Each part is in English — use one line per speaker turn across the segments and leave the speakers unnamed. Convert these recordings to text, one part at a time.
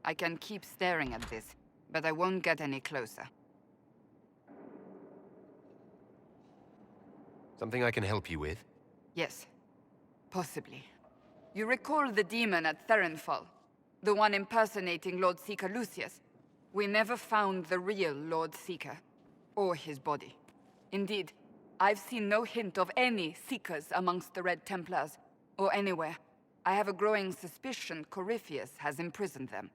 I can keep staring at this, but I won't get any closer.
Something I can help you with?
Yes. Possibly. You recall the demon at Therenfall? The one impersonating Lord Seeker Lucius? We never found the real Lord Seeker. Or his body. Indeed, I've seen no hint of any Seekers amongst the Red Templars, or anywhere. I have a growing suspicion Corypheus has imprisoned them.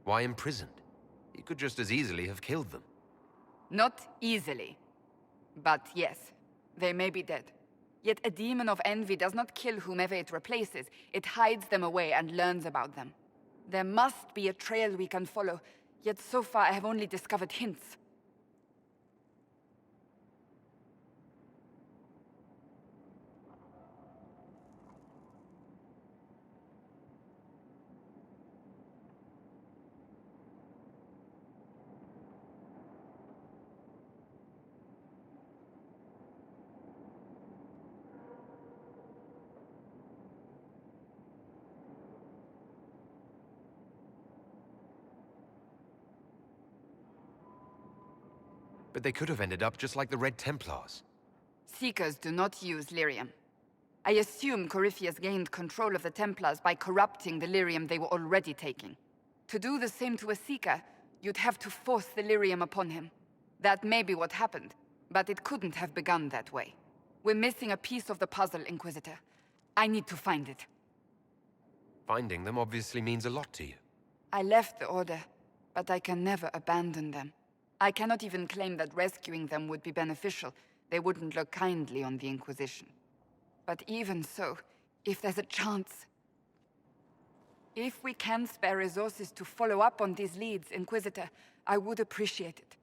Why imprisoned? He could just as easily have killed them.
Not easily. But yes, they may be dead. Yet a demon of envy does not kill whomever it replaces. It hides them away and learns about them. There must be a trail we can follow, yet so far I have only discovered hints.
But they could have ended up just like the Red Templars.
Seekers do not use lyrium. I assume Corypheus gained control of the Templars by corrupting the lyrium they were already taking. To do the same to a Seeker, you'd have to force the lyrium upon him. That may be what happened, but it couldn't have begun that way. We're missing a piece of the puzzle, Inquisitor. I need to find it.
Finding them obviously means a lot to you.
I left the Order, but I can never abandon them. I cannot even claim that rescuing them would be beneficial. They wouldn't look kindly on the Inquisition. But even so, if there's a chance... If we can spare resources to follow up on these leads, Inquisitor, I would appreciate it.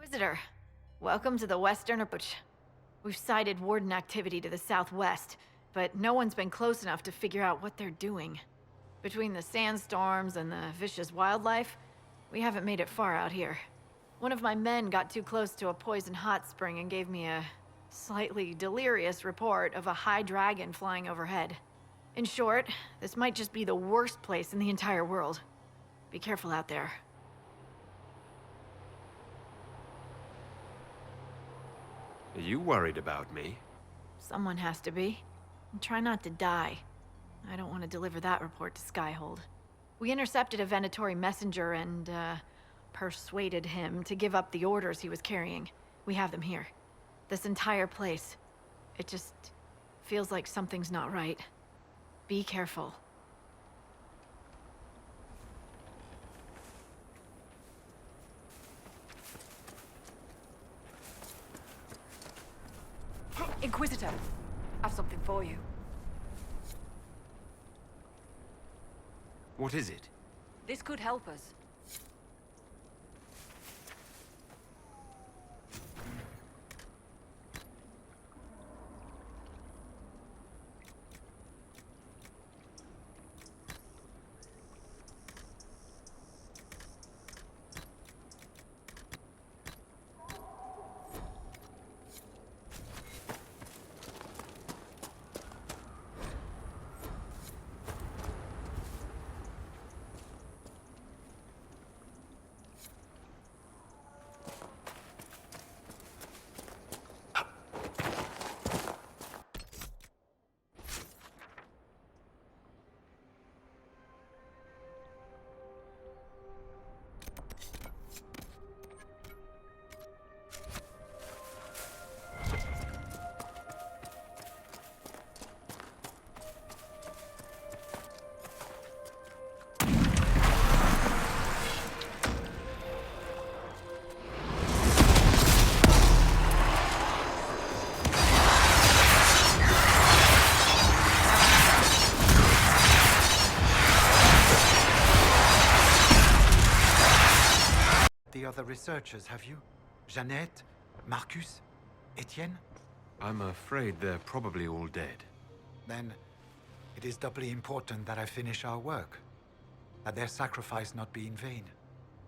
Inquisitor, welcome to the Western Approach. We've sighted Warden activity to the southwest, but no one's been close enough to figure out what they're doing. Between the sandstorms and the vicious wildlife, we haven't made it far out here. One of my men got too close to a poison hot spring and gave me a slightly delirious report of a high dragon flying overhead. In short, this might just be the worst place in the entire world. Be careful out there.
Are you worried about me?
Someone has to be. And try not to die. I don't want to deliver that report to Skyhold. We intercepted a Venatori messenger and, persuaded him to give up the orders he was carrying. We have them here. This entire place. It just feels like something's not right. Be careful.
Inquisitor, I have something for you.
What is it?
This could help us.
The other researchers, have you? Jeannette? Marcus? Etienne?
I'm afraid they're probably all dead.
Then it is doubly important that I finish our work. That their sacrifice not be in vain.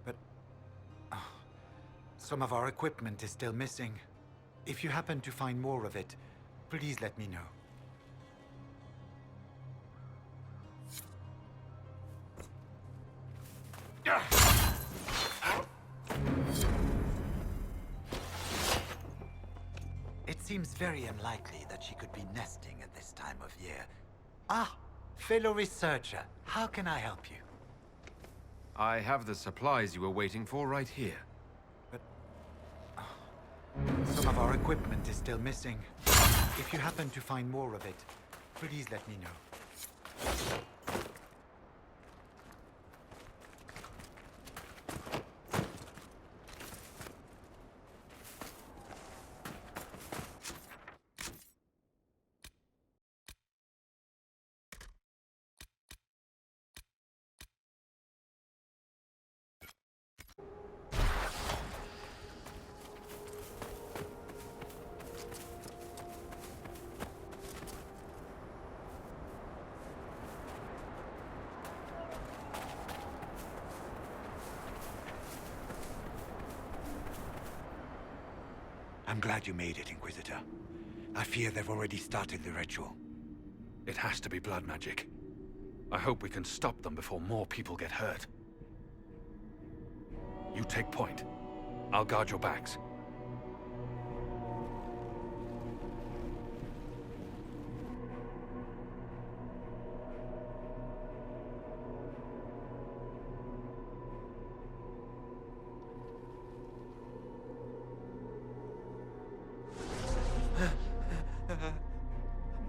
But some of our equipment is still missing. If you happen to find more of it, please let me know. It seems very unlikely that she could be nesting at this time of year. Ah, fellow researcher, how can I help you?
I have the supplies you were waiting for right here.
But some of our equipment is still missing. If you happen to find more of it, please let me know. I'm glad you made it, Inquisitor. I fear they've already started the ritual.
It has to be blood magic. I hope we can stop them before more people get hurt. You take point. I'll guard your backs.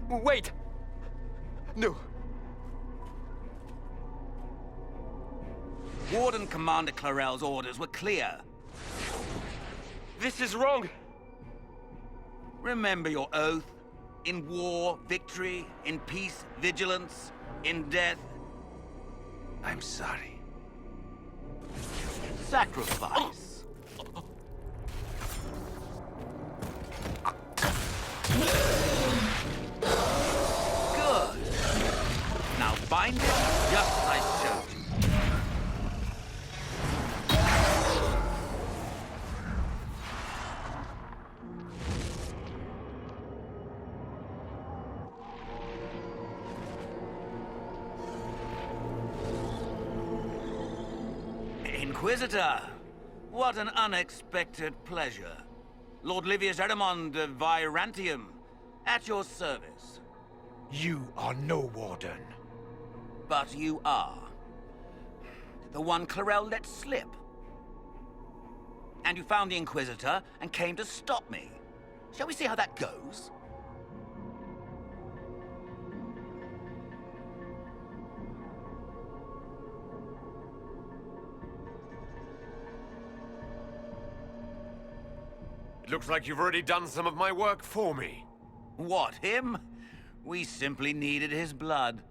Wait! No.
Warden Commander Clarel's orders were clear.
This is wrong!
Remember your oath. In war, victory. In peace, vigilance. In death,
I'm sorry.
sacrifice. Inquisitor! What an unexpected pleasure. Lord Livius Erimond of Virantium, at your service.
You are no warden.
But you are. The one Clarel let slip. And you found the Inquisitor and came to stop me. Shall we see how that goes?
It looks like you've already done some of my work for me.
What, him? We simply needed his blood.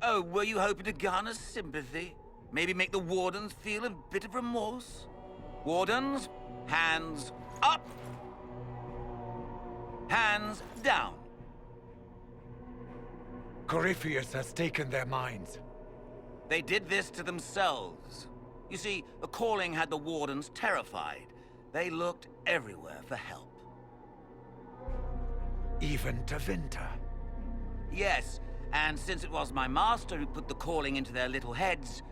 Oh, were you hoping to garner sympathy? Maybe make the Wardens feel a bit of remorse? Wardens, hands up! Hands down.
Corypheus has taken their minds.
They did this to themselves. You see, the calling had the Wardens terrified. They looked everywhere for help.
Even to Vinter.
Yes, and since it was my master who put the calling into their little heads,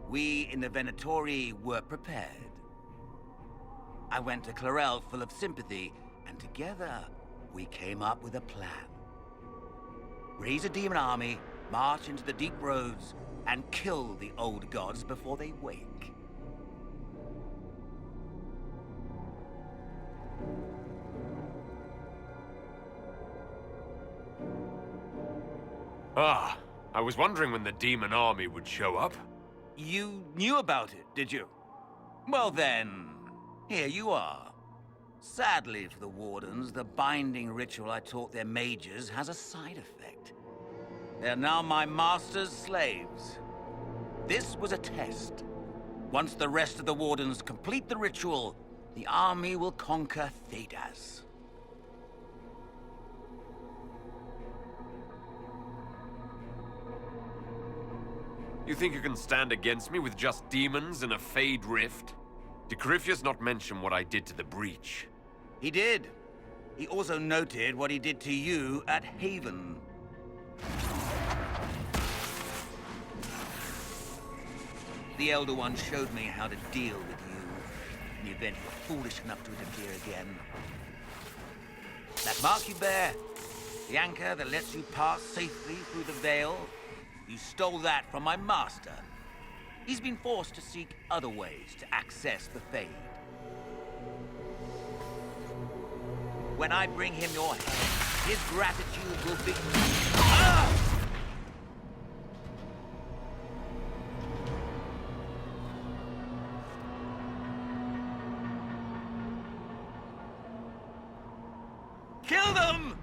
we in the Venatori were prepared. I went to Clarel full of sympathy, and together we came up with a plan. Raise a demon army, march into the deep roads, and kill the old gods before they wake.
Ah, I was wondering when the demon army would show up.
You knew about it, did you? Well then, here you are. Sadly for the Wardens, the binding ritual I taught their mages has a side effect. They're now my master's slaves. This was a test. Once the rest of the Wardens complete the ritual, the army will conquer Thedas.
You think you can stand against me with just demons and a Fade Rift? Did Corypheus not mention what I did to the Breach?
He did. He also noted what he did to you at Haven. The Elder One showed me how to deal with you in the event you were foolish enough to interfere again. That mark you bear, the anchor that lets you pass safely through the veil, you stole that from my master. He's been forced to seek other ways to access the Fade. When I bring him your head, his gratitude will be... Ah! Kill them!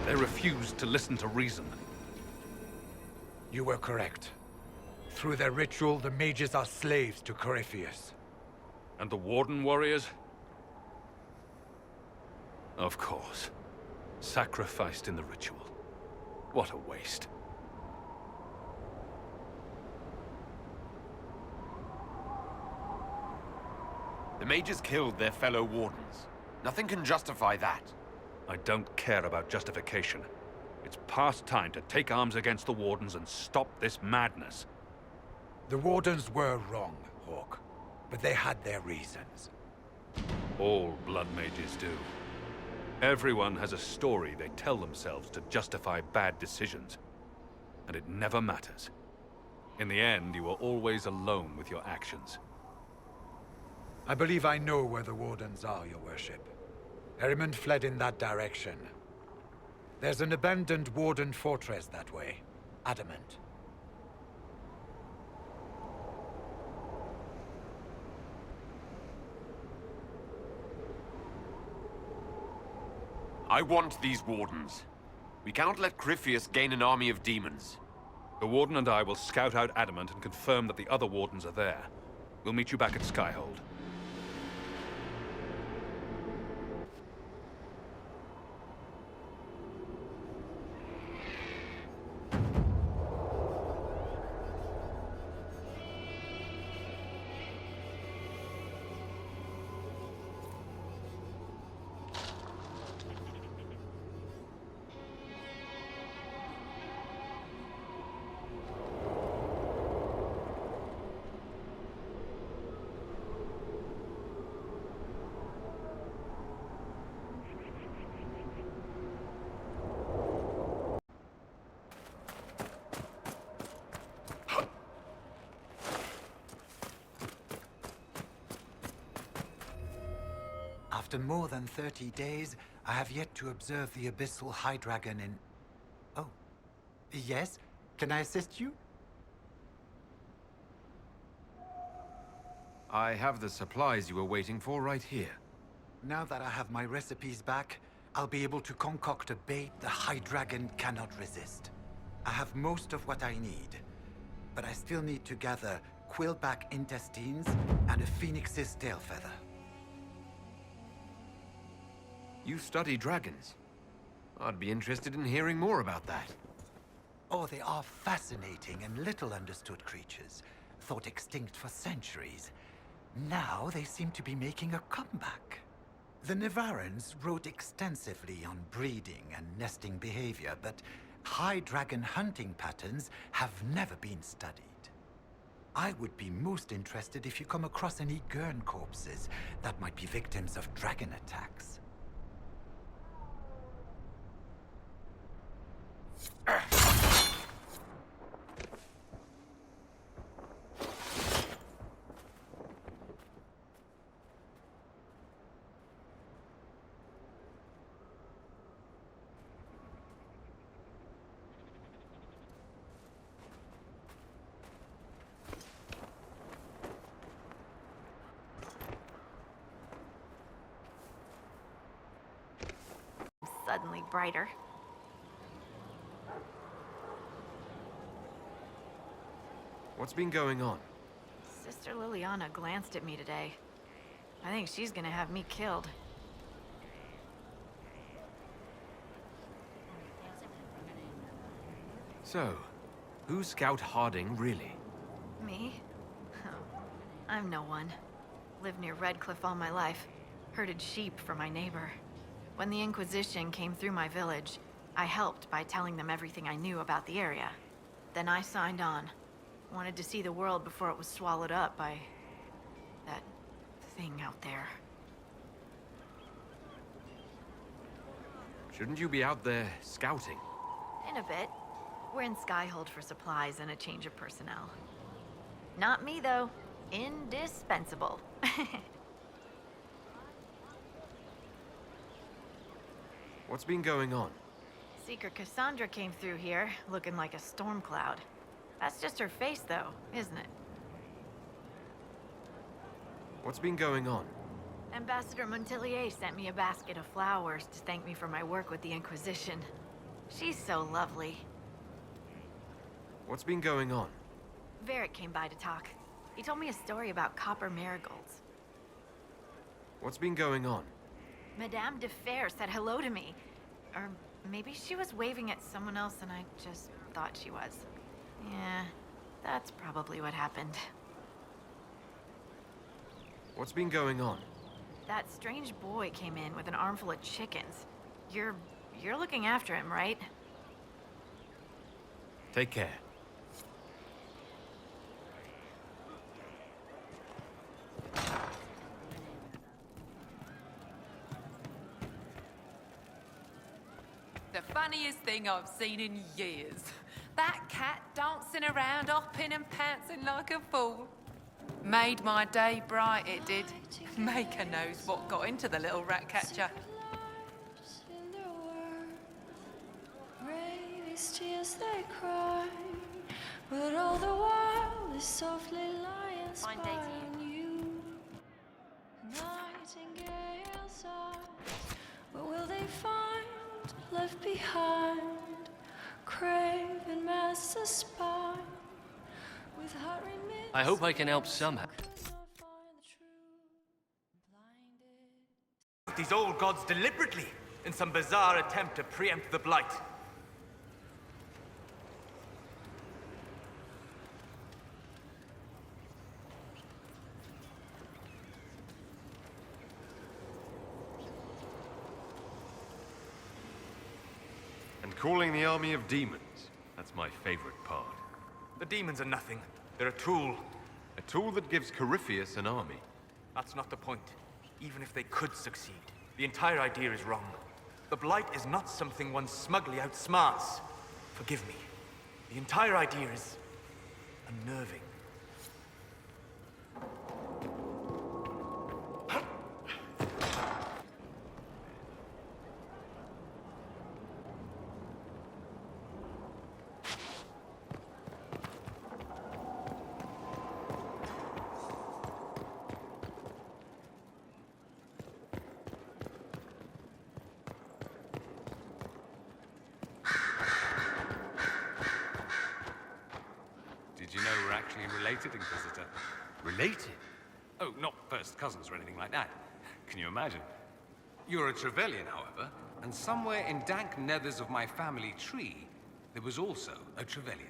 They refused to listen to reason.
You were correct. Through their ritual, the mages are slaves to Corypheus.
And the Warden warriors? Of course. Sacrificed in the ritual. What a waste.
The mages killed their fellow Wardens. Nothing can justify that.
I don't care about justification. It's past time to take arms against the Wardens and stop this madness.
The Wardens were wrong, Hawk. But they had their reasons.
All blood mages do. Everyone has a story they tell themselves to justify bad decisions. And it never matters. In the end, you are always alone with your actions.
I believe I know where the Wardens are, Your Worship. Erimond fled in that direction. There's an abandoned Warden fortress that way. Adamant.
I want these Wardens. We cannot let Corypheus gain an army of demons.
The Warden and I will scout out Adamant and confirm that the other Wardens are there. We'll meet you back at Skyhold.
After more than 30 days, I have yet to observe the Abyssal High Dragon in... Oh. Yes? Can I assist you?
I have the supplies you were waiting for right here.
Now that I have my recipes back, I'll be able to concoct a bait the High Dragon cannot resist. I have most of what I need, but I still need to gather quillback intestines and a phoenix's tail feather.
You study dragons. I'd be interested in hearing more about that.
Oh, they are fascinating and little understood creatures, thought extinct for centuries. Now they seem to be making a comeback. The Nevarrans wrote extensively on breeding and nesting behavior, but high dragon hunting patterns have never been studied. I would be most interested if you come across any Gurn corpses that might be victims of dragon attacks.
Suddenly brighter.
What's been going on?
Sister Liliana glanced at me today. I think she's gonna have me killed.
So, who's Scout Harding, really?
Me? I'm no one. Lived near Redcliffe all my life. Herded sheep for my neighbor. When the Inquisition came through my village, I helped by telling them everything I knew about the area. Then I signed on. Wanted to see the world before it was swallowed up by... that thing out there.
Shouldn't you be out there scouting?
In a bit. We're in Skyhold for supplies and a change of personnel. Not me, though. Indispensable.
What's been going on?
Seeker Cassandra came through here, looking like a storm cloud. That's just her face, though, isn't it?
What's been going on?
Ambassador Montillier sent me a basket of flowers to thank me for my work with the Inquisition. She's so lovely.
What's been going on?
Varric came by to talk. He told me a story about copper marigolds.
What's been going on?
Madame de Fer said hello to me. Or maybe she was waving at someone else and I just thought she was. Yeah, that's probably what happened.
What's been going on?
That strange boy came in with an armful of chickens. You're looking after him, right?
Take care.
The funniest thing I've seen in years. That cat dancing around, hopping and pouncing like a fool. Made my day bright, it did. Maker knows what got into the little rat catcher.
Tears they cry, but all the while is softly lying spying you. Nightingale's eyes, where will they find left behind. Craven master spine with heart remains.
I hope I can help somehow.
These old gods deliberately in some bizarre attempt to preempt the Blight.
And calling the army of demons. That's my favorite part.
The demons are nothing. They're a tool.
A tool that gives Corypheus an army.
That's not the point. Even if they could succeed, the entire idea is wrong. The Blight is not something one smugly outsmarts. Forgive me. The entire idea is unnerving.
Did you know we're actually related, Inquisitor?
Related?
Oh, not first cousins or anything like that. Can you imagine? You're a Trevelyan, however, and somewhere in dank nethers of my family tree, there was also a Trevelyan.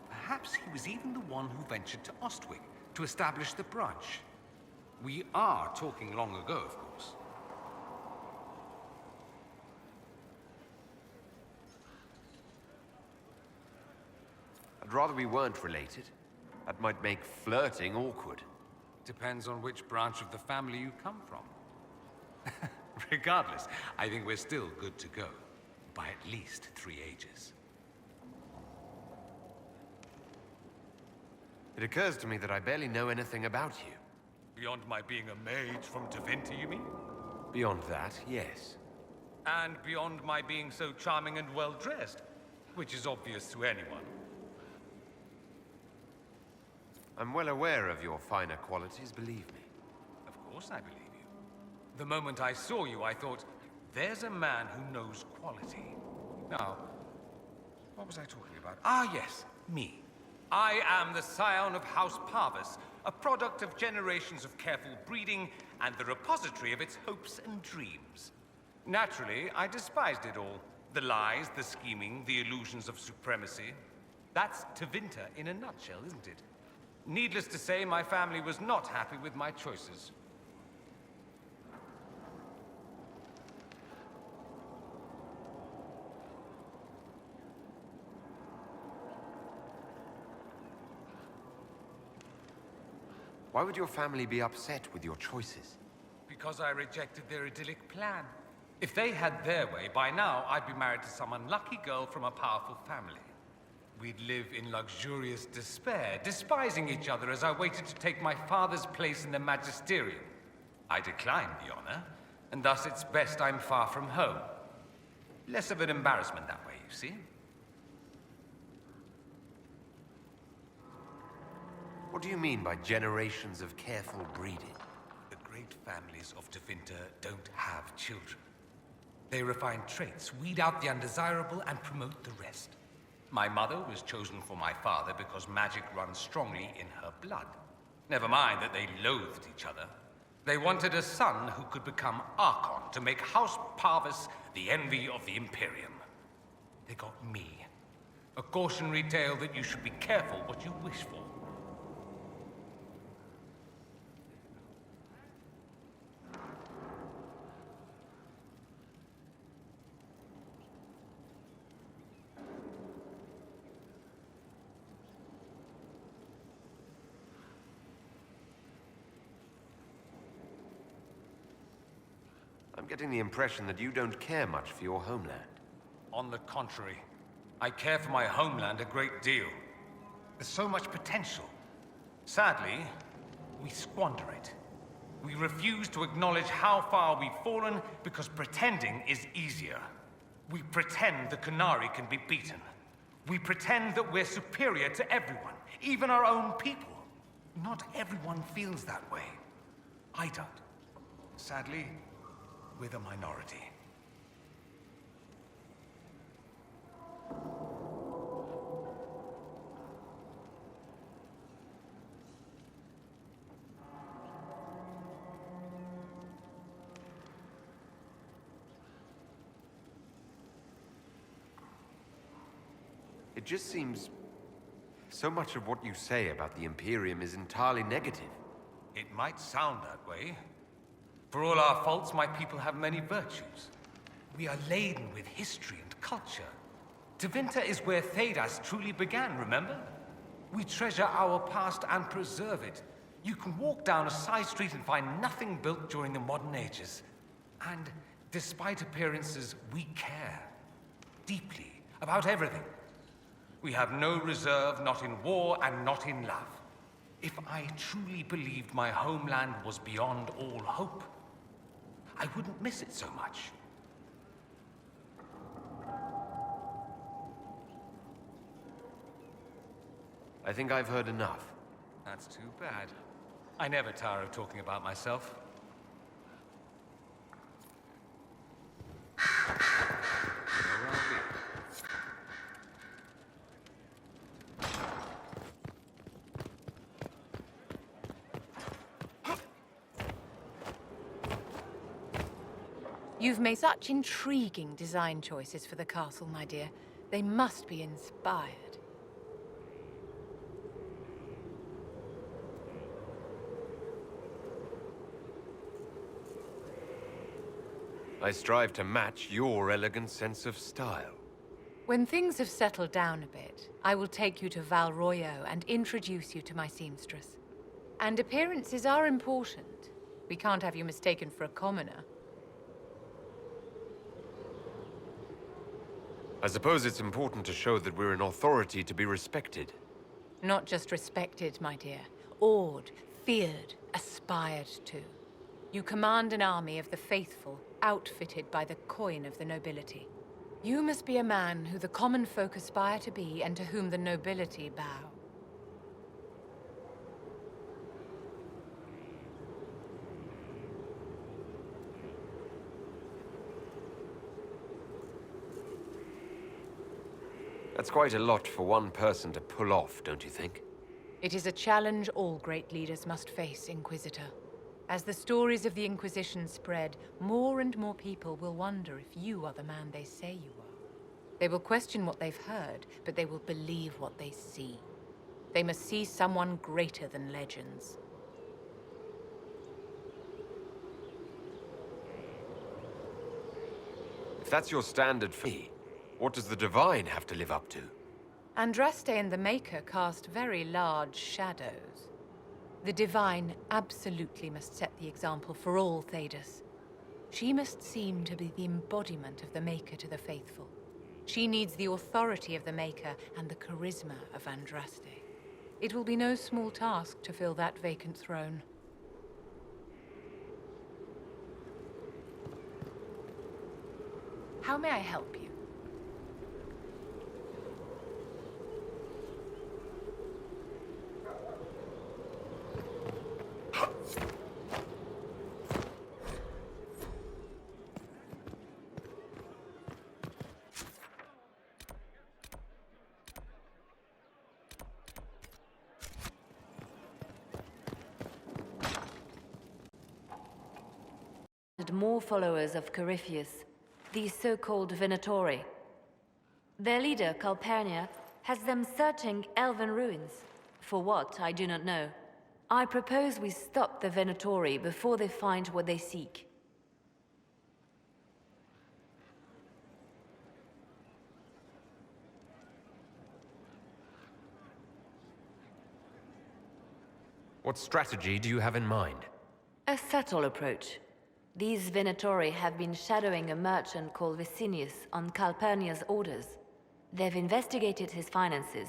Perhaps he was even the one who ventured to Ostwick to establish the branch. We are talking long ago, of course.
I'd rather we weren't related. That might make flirting awkward.
Depends on which branch of the family you come from. Regardless, I think we're still good to go. By at least 3 ages.
It occurs to me that I barely know anything about you.
Beyond my being a mage from Tevinter, you mean?
Beyond that, yes.
And beyond my being so charming and well-dressed, which is obvious to anyone.
I'm well aware of your finer qualities, believe me.
Of course I believe you. The moment I saw you, I thought, there's a man who knows quality. Now, what was I talking about? Ah, yes, me. I am the scion of House Parvis, a product of generations of careful breeding and the repository of its hopes and dreams. Naturally, I despised it all. The lies, the scheming, the illusions of supremacy. That's Tevinter in a nutshell, isn't it? Needless to say, my family was not happy with my choices.
Why would your family be upset with your choices?
Because I rejected their idyllic plan. If they had their way, by now I'd be married to some unlucky girl from a powerful family. We'd live in luxurious despair, despising each other as I waited to take my father's place in the magisterium. I declined the honor, and thus it's best I'm far from home. Less of an embarrassment that way, you see?
What do you mean by generations of careful breeding?
The great families of Tevinter don't have children. They refine traits, weed out the undesirable, and promote the rest. My mother was chosen for my father because magic runs strongly in her blood. Never mind that they loathed each other. They wanted a son who could become Archon to make House Parvis the envy of the Imperium. They got me. A cautionary tale that you should be careful what you wish for.
I'm getting the impression that you don't care much for your homeland.
On the contrary, I care for my homeland a great deal. There's so much potential. Sadly, we squander it. We refuse to acknowledge how far we've fallen because pretending is easier. We pretend the Qunari can be beaten. We pretend that we're superior to everyone, even our own people. Not everyone feels that way. I don't. Sadly, we're the minority.
just seems... So much of what you say about the Imperium is entirely negative.
It might sound that way. For all our faults, my people have many virtues. We are laden with history and culture. Tevinter is where Thedas truly began, remember? We treasure our past and preserve it. You can walk down a side street and find nothing built during the modern ages. And despite appearances, we care. Deeply. About everything. We have no reserve, not in war and not in love. If I truly believed my homeland was beyond all hope, I wouldn't miss it so much.
I think I've heard enough.
That's too bad. I never tire of talking about myself. Where are we?
You've made such intriguing design choices for the castle, my dear. They must be inspired.
I strive to match your elegant sense of style.
When things have settled down a bit, I will take you to Valroyo and introduce you to my seamstress. And appearances are important. We can't have you mistaken for a commoner.
I suppose it's important to show that we're an authority to be respected.
Not just respected, my dear. Awed, feared, aspired to. You command an army of the faithful, outfitted by the coin of the nobility. You must be a man who the common folk aspire to be and to whom the nobility bow.
That's quite a lot for one person to pull off, don't you think?
It is a challenge all great leaders must face, Inquisitor. As the stories of the Inquisition spread, more and more people will wonder if you are the man they say you are. They will question what they've heard, but they will believe what they see. They must see someone greater than legends.
If that's your standard for me, what does the Divine have to live up to?
Andraste and the Maker cast very large shadows. The Divine absolutely must set the example for all Thedas. She must seem to be the embodiment of the Maker to the faithful. She needs the authority of the Maker and the charisma of Andraste. It will be no small task to fill that vacant throne. How may I help you?
More followers of Corypheus, these so-called Venatori. Their leader, Calpurnia, has them searching elven ruins. For what, I do not know. I propose we stop the Venatori before they find what they seek.
What strategy do you have in mind?
A subtle approach. These Venatori have been shadowing a merchant called Vicinius on Calpurnia's orders. They've investigated his finances,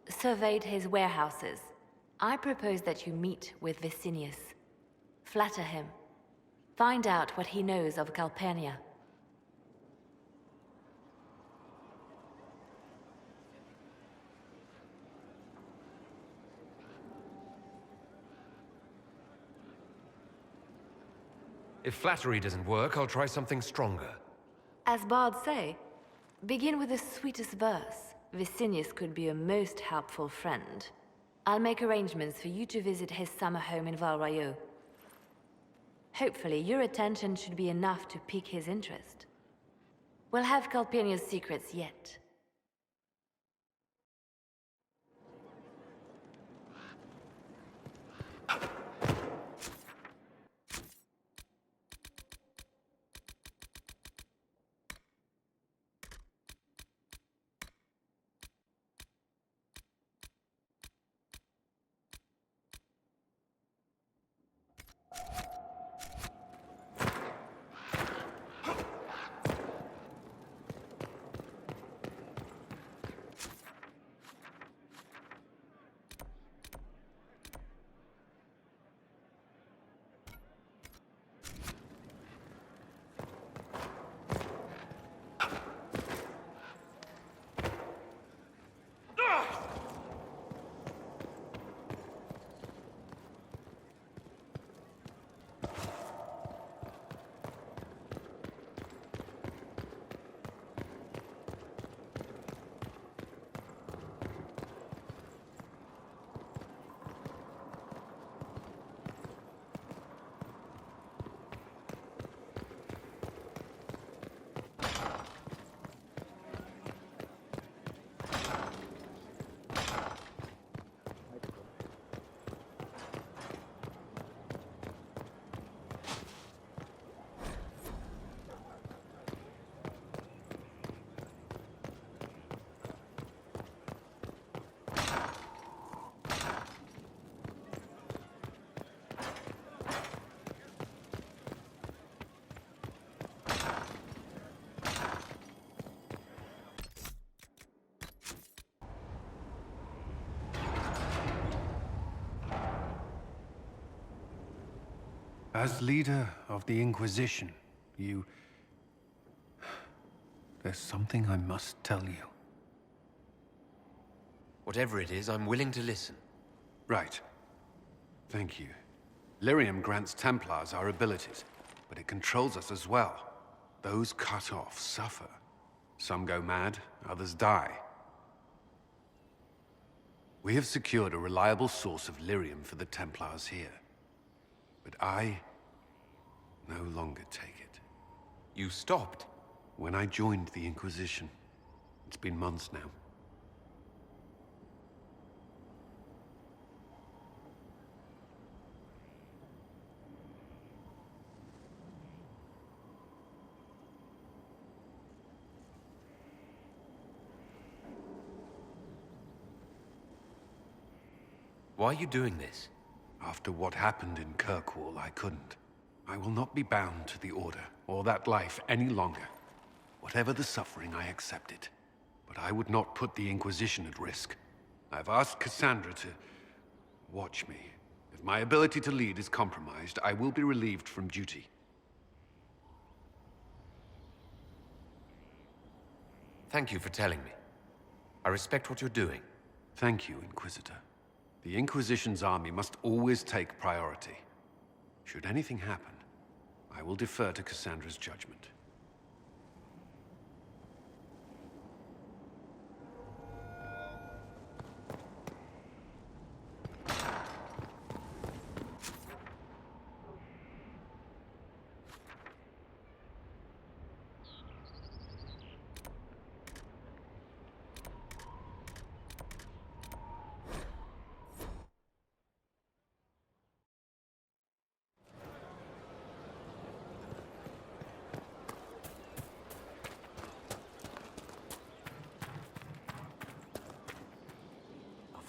surveyed his warehouses. I propose that you meet with Vicinius. Flatter him. Find out what he knows of Calpurnia.
If flattery doesn't work, I'll try something stronger.
As bards say, begin with the sweetest verse. Vicinius could be a most helpful friend. I'll make arrangements for you to visit his summer home in Valroyo. Hopefully, your attention should be enough to pique his interest. We'll have Calpurnia's secrets yet.
As leader of the Inquisition, there's something I must tell you.
Whatever it is, I'm willing to listen.
Right. Thank you. Lyrium grants Templars our abilities, but it controls us as well. Those cut off suffer. Some go mad, others die. We have secured a reliable source of lyrium for the Templars here. But I no longer take it.
You stopped?
When I joined the Inquisition. It's been months now.
Why are you doing this?
After what happened in Kirkwall, I couldn't. I will not be bound to the Order, or that life any longer. Whatever the suffering, I accept it. But I would not put the Inquisition at risk. I've asked Cassandra to watch me. If my ability to lead is compromised, I will be relieved from duty.
Thank you for telling me. I respect what you're doing.
Thank you, Inquisitor. The Inquisition's army must always take priority. Should anything happen, I will defer to Cassandra's judgment.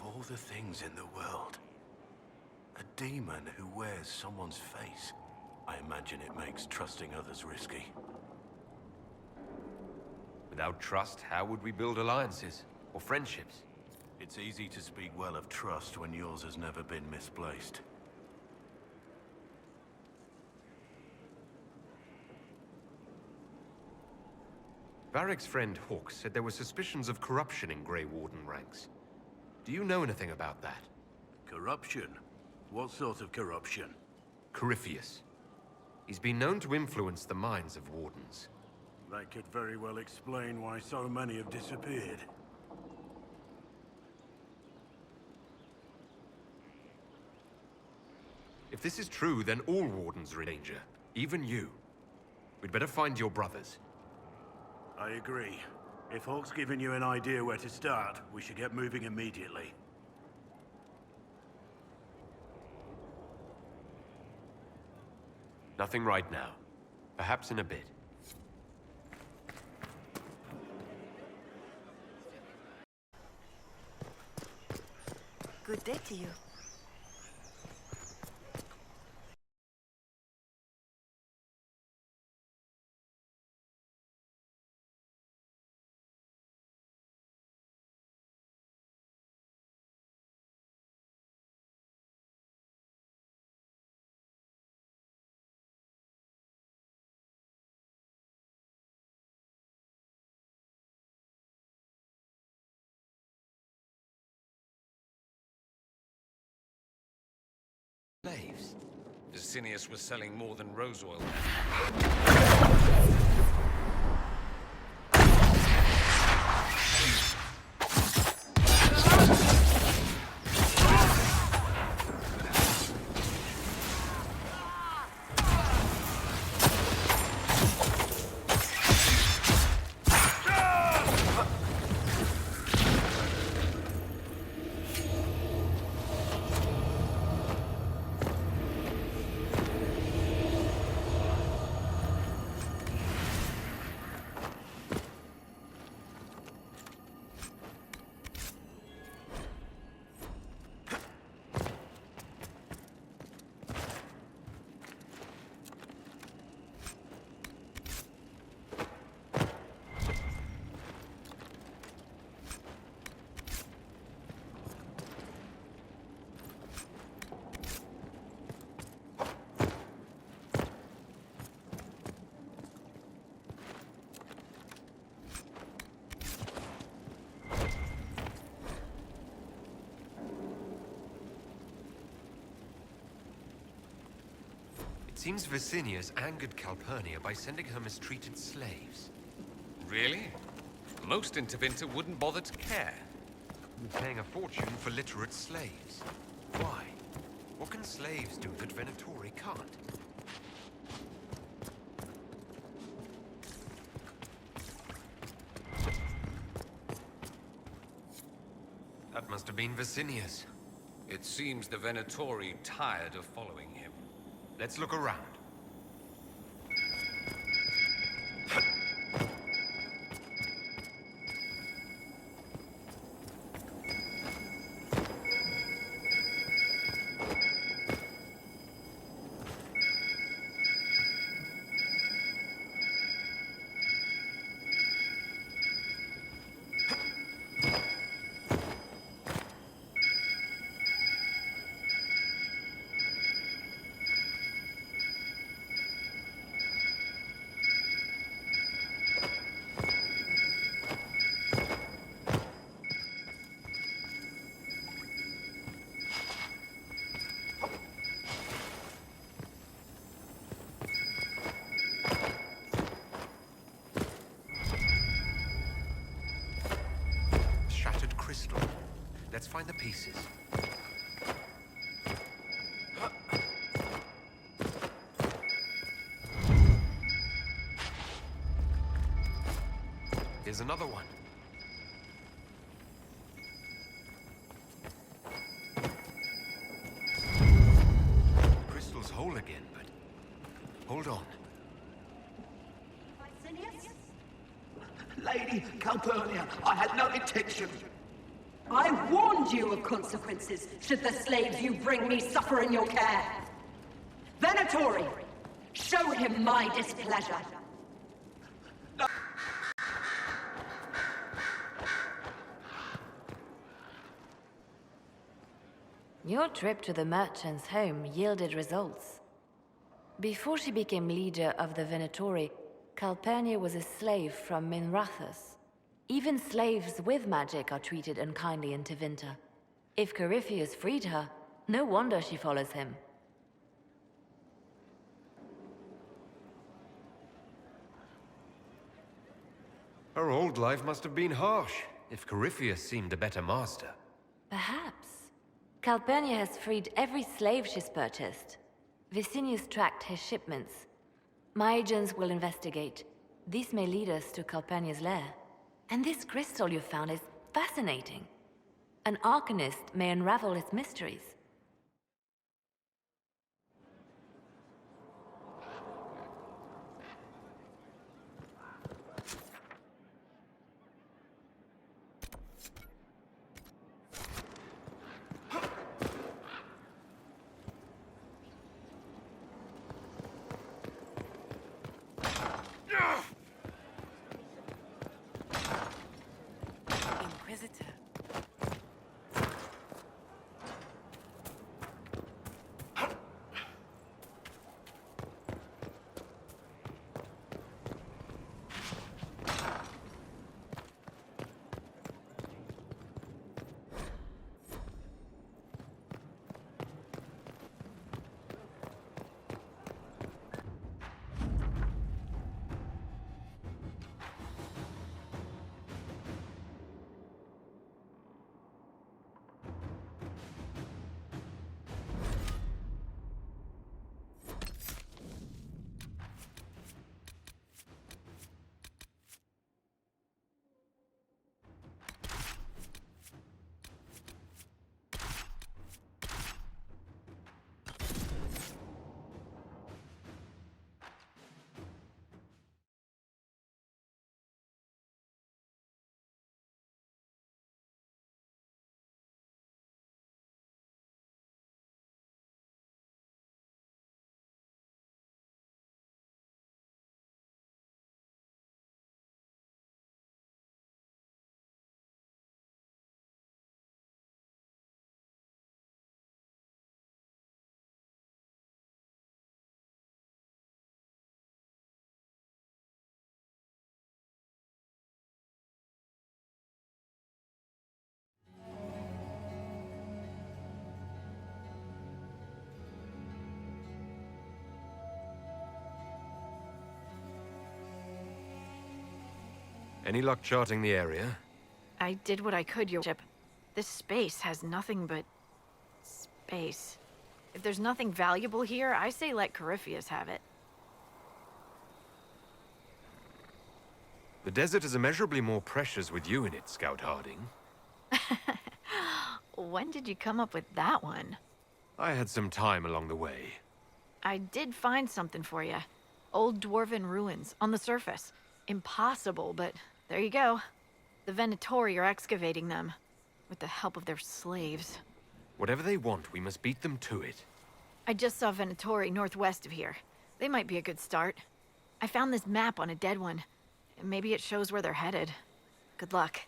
All the things in the world. A demon who wears someone's face. I imagine it makes trusting others risky.
Without trust, how would we build alliances? Or friendships?
It's easy to speak well of trust when yours has never been misplaced.
Varric's friend Hawk said there were suspicions of corruption in Grey Warden ranks. Do you know anything about that?
Corruption? What sort of corruption?
Corypheus. He's been known to influence the minds of Wardens.
That could very well explain why so many have disappeared.
If this is true, then all Wardens are in danger. Even you. We'd better find your brothers.
I agree. If Hawk's given you an idea where to start, we should get moving immediately.
Nothing right now. Perhaps in a bit.
Good day to you.
Slaves.
Vicinius was selling more than rose oil.
Seems Vicinius angered Calpurnia by sending her mistreated slaves.
Really? Most in Tevinter wouldn't bother to care.
Paying a fortune for literate slaves. Why? What can slaves do that Venatori can't? That must have been Vicinius.
It seems the Venatori tired of following him.
Let's look around. Crystal. Let's find the pieces. Here's another one. The crystal's whole again, but hold on.
Lady Calpurnia, I had no intention.
I warned you of consequences should the slaves you bring me suffer in your care. Venatori, show him my displeasure.
Your trip to the merchant's home yielded results. Before she became leader of the Venatori, Calpurnia was a slave from Minrathous. Even slaves with magic are treated unkindly in Tevinter. If Corypheus freed her, no wonder she follows him.
Her old life must have been harsh, if Corypheus seemed a better master.
Perhaps. Calpurnia has freed every slave she's purchased. Vicinius tracked his shipments. My agents will investigate. This may lead us to Calpurnia's lair. And this crystal you found is fascinating. An arcanist may unravel its mysteries.
Any luck charting the area?
I did what I could, your ship. This space has nothing but... space. If there's nothing valuable here, I say let Corypheus have it.
The desert is immeasurably more precious with you in it, Scout Harding.
When did you come up with that one?
I had some time along the way.
I did find something for you. Old dwarven ruins on the surface. Impossible, but there you go. The Venatori are excavating them, with the help of their slaves.
Whatever they want, we must beat them to it.
I just saw Venatori northwest of here. They might be a good start. I found this map on a dead one. Maybe it shows where they're headed. Good luck.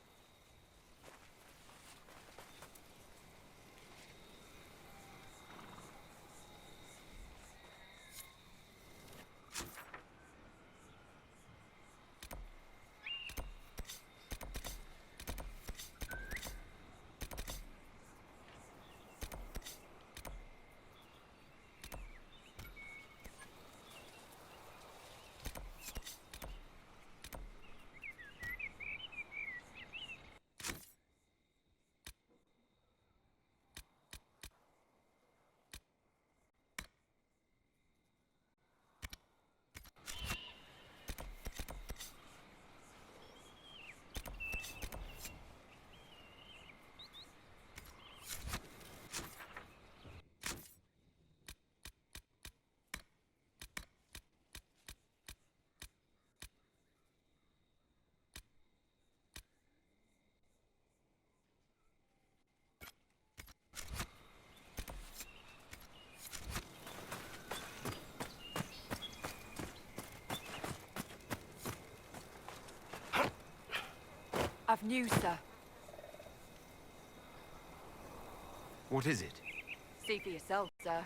I've news, sir.
What is it?
See for yourself, sir.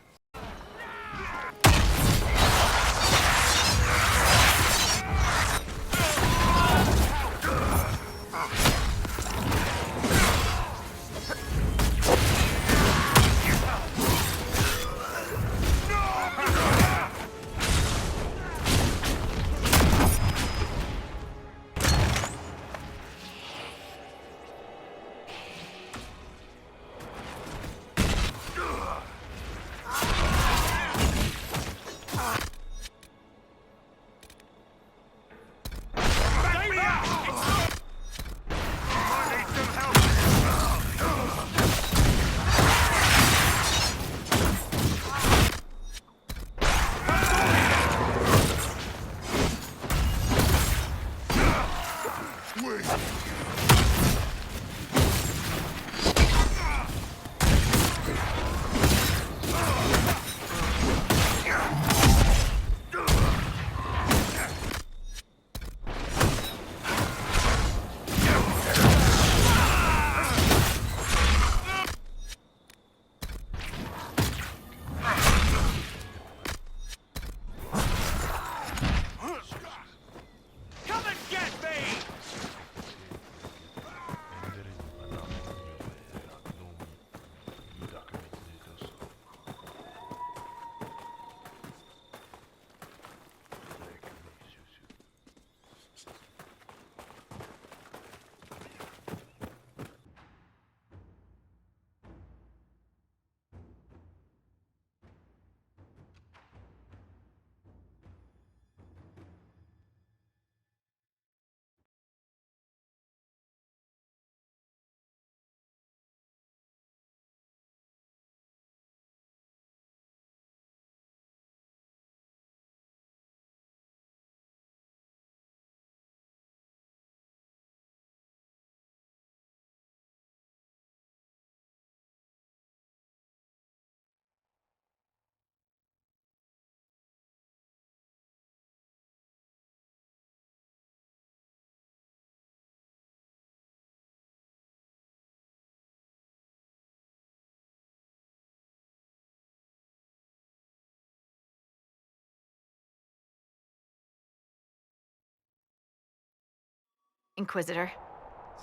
Inquisitor.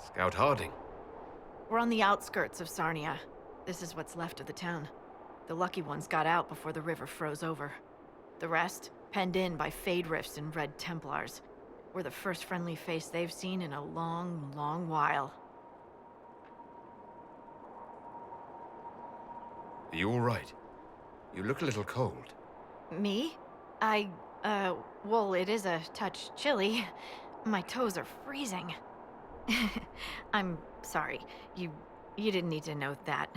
Scout Harding.
We're on the outskirts of Sarnia. This is what's left of the town. The lucky ones got out before the river froze over. The rest, penned in by Fade Rifts and Red Templars. We're the first friendly face they've seen in a long, long while.
Are you all right? You look a little cold.
Me? Well, it is a touch chilly. My toes are freezing. I'm sorry. You didn't need to know that.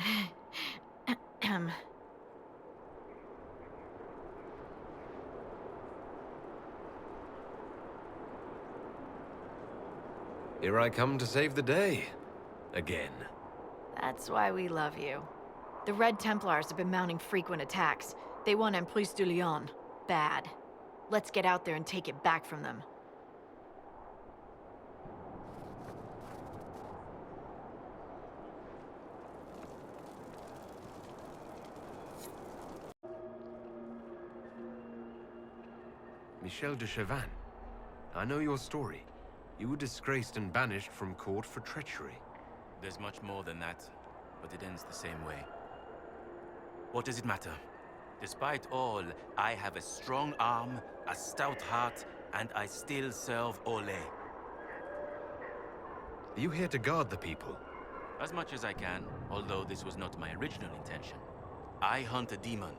Here I come to save the day. Again.
That's why we love you. The Red Templars have been mounting frequent attacks. They want Emprise de Lyon. Bad. Let's get out there and take it back from them.
Michel de Chavannes. I know your story. You were disgraced and banished from court for treachery.
There's much more than that, but it ends the same way. What does it matter? Despite all, I have a strong arm, a stout heart, and I still serve Ole.
Are you here to guard the people?
As much as I can, although this was not my original intention. I hunt a demon.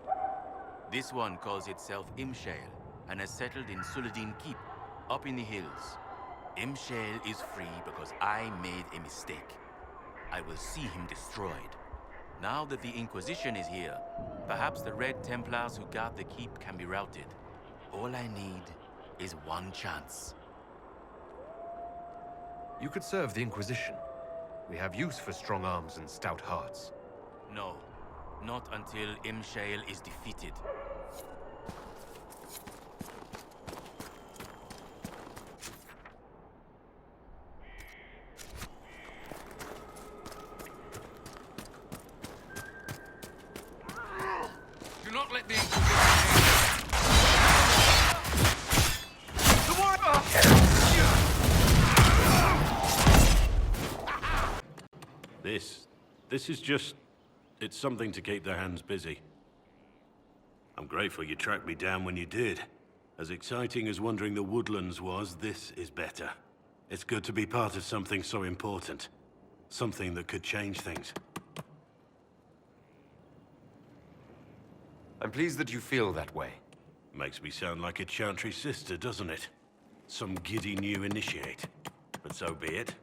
This one calls itself Imshale, and has settled in Suladin Keep, up in the hills. Imshale is free because I made a mistake. I will see him destroyed. Now that the Inquisition is here, perhaps the Red Templars who guard the keep can be routed. All I need is one chance.
You could serve the Inquisition. We have use for strong arms and stout hearts.
No, not until Imshale is defeated.
Do not let the
This is just... it's something to keep their hands busy. I'm grateful you tracked me down when you did. As exciting as wandering the woodlands was, this is better. It's good to be part of something so important. Something that could change things.
I'm pleased that you feel that way.
Makes me sound like a Chantry sister, doesn't it? Some giddy new initiate. But so be it.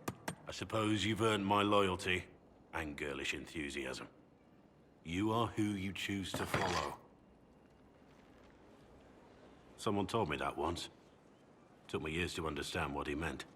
I suppose you've earned my loyalty and girlish enthusiasm. You are who you choose to follow. Someone told me that once. Took me years to understand what he meant.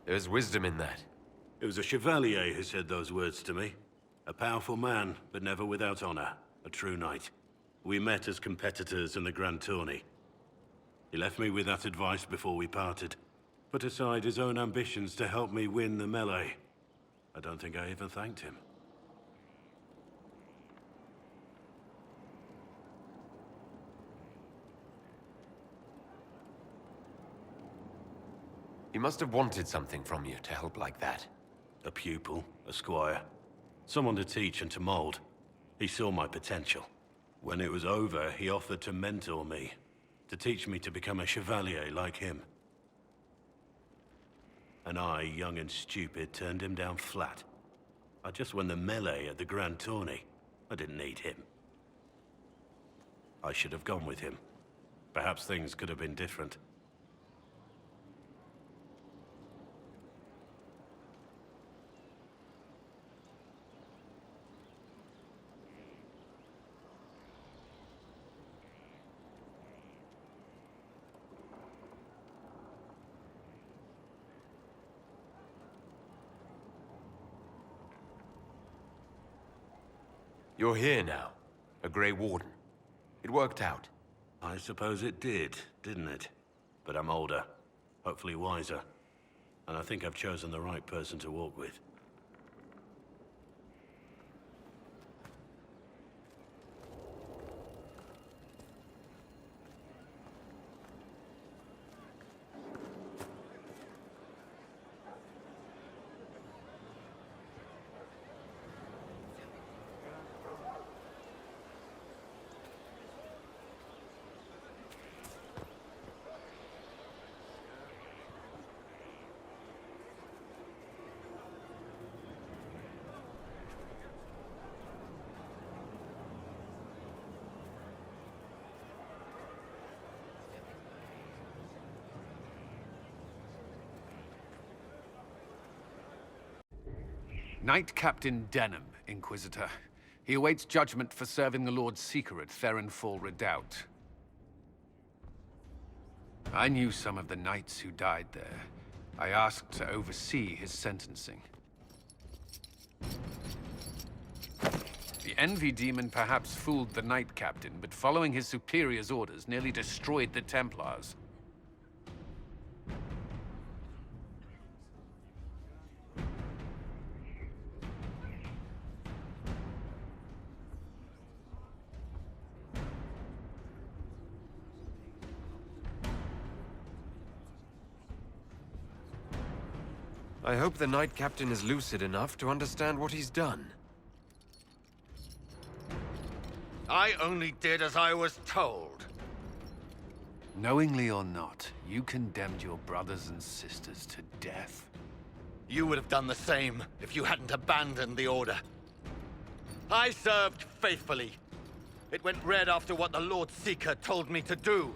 There's wisdom in that.
It was a Chevalier who said those words to me. A powerful man, but never without honor. A true knight. We met as competitors in the Grand Tourney. He left me with that advice before we parted. Put aside his own ambitions to help me win the melee. I don't think I even thanked him.
He must have wanted something from you to help like that.
A pupil, a squire. Someone to teach and to mold. He saw my potential. When it was over, he offered to mentor me. To teach me to become a chevalier like him. And I, young and stupid, turned him down flat. I just won the melee at the Grand Tourney. I didn't need him. I should have gone with him. Perhaps things could have been different.
You're here now, a Grey Warden. It worked out.
I suppose it did, didn't it? But I'm older, hopefully wiser. And I think I've chosen the right person to walk with.
Knight Captain Denham, Inquisitor. He awaits judgment for serving the Lord Seeker at Therenfall Redoubt. I knew some of the knights who died there. I asked to oversee his sentencing. The Envy Demon perhaps fooled the Knight Captain, but following his superior's orders nearly destroyed the Templars.
I hope the Knight Captain is lucid enough to understand what he's done.
I only did as I was told.
Knowingly or not, you condemned your brothers and sisters to death.
You would have done the same if you hadn't abandoned the Order. I served faithfully. It went red after what the Lord Seeker told me to do.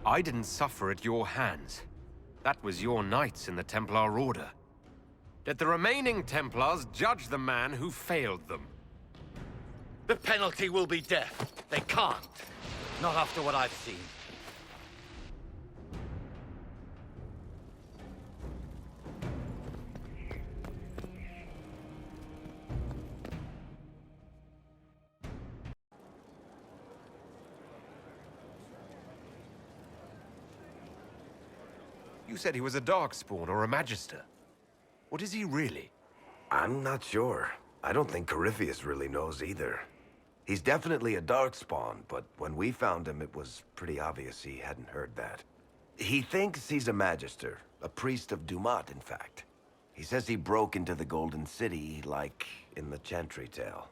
I didn't suffer at your hands. That was your knights in the Templar Order. Let the remaining Templars judge the man who failed them.
The penalty will be death. They can't. Not after what I've seen.
You said he was a Darkspawn or a Magister. What is he really?
I'm not sure. I don't think Corypheus really knows either. He's definitely a Darkspawn, but when we found him, it was pretty obvious he hadn't heard that. He thinks he's a Magister, a priest of Dumat, in fact. He says he broke into the Golden City, like in the Chantry tale.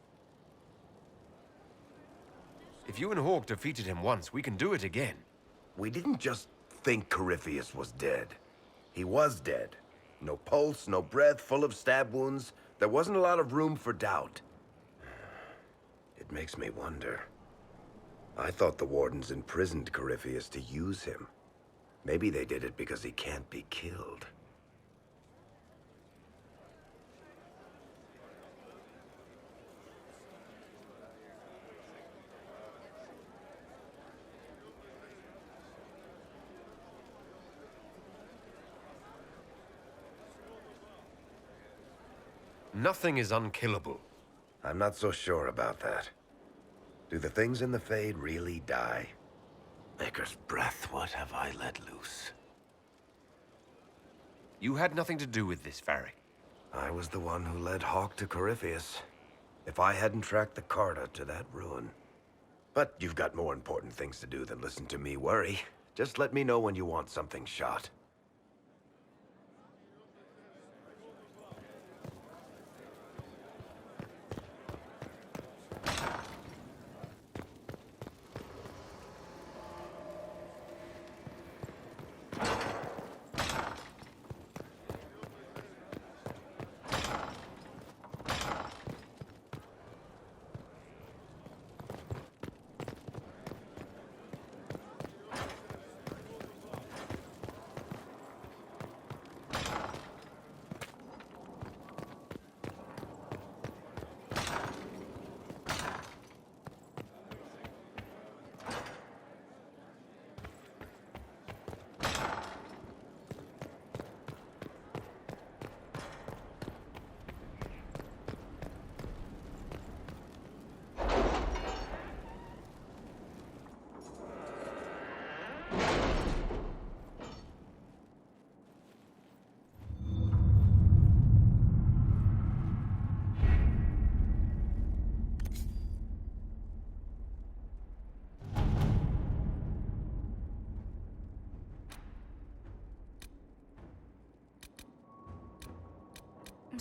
If you and Hawk defeated him once, we can do it again.
We didn't just think Corypheus was dead. He was dead. No pulse, no breath, full of stab wounds. There wasn't a lot of room for doubt. It makes me wonder. I thought the Wardens imprisoned Corypheus to use him. Maybe they did it because he can't be killed.
Nothing is unkillable.
I'm not so sure about that. Do the things in the Fade really die? Maker's breath, what have I let loose?
You had nothing to do with this, Varric.
I was the one who led Hawk to Corypheus. If I hadn't tracked the Carta to that ruin. But you've got more important things to do than listen to me worry. Just let me know when you want something shot.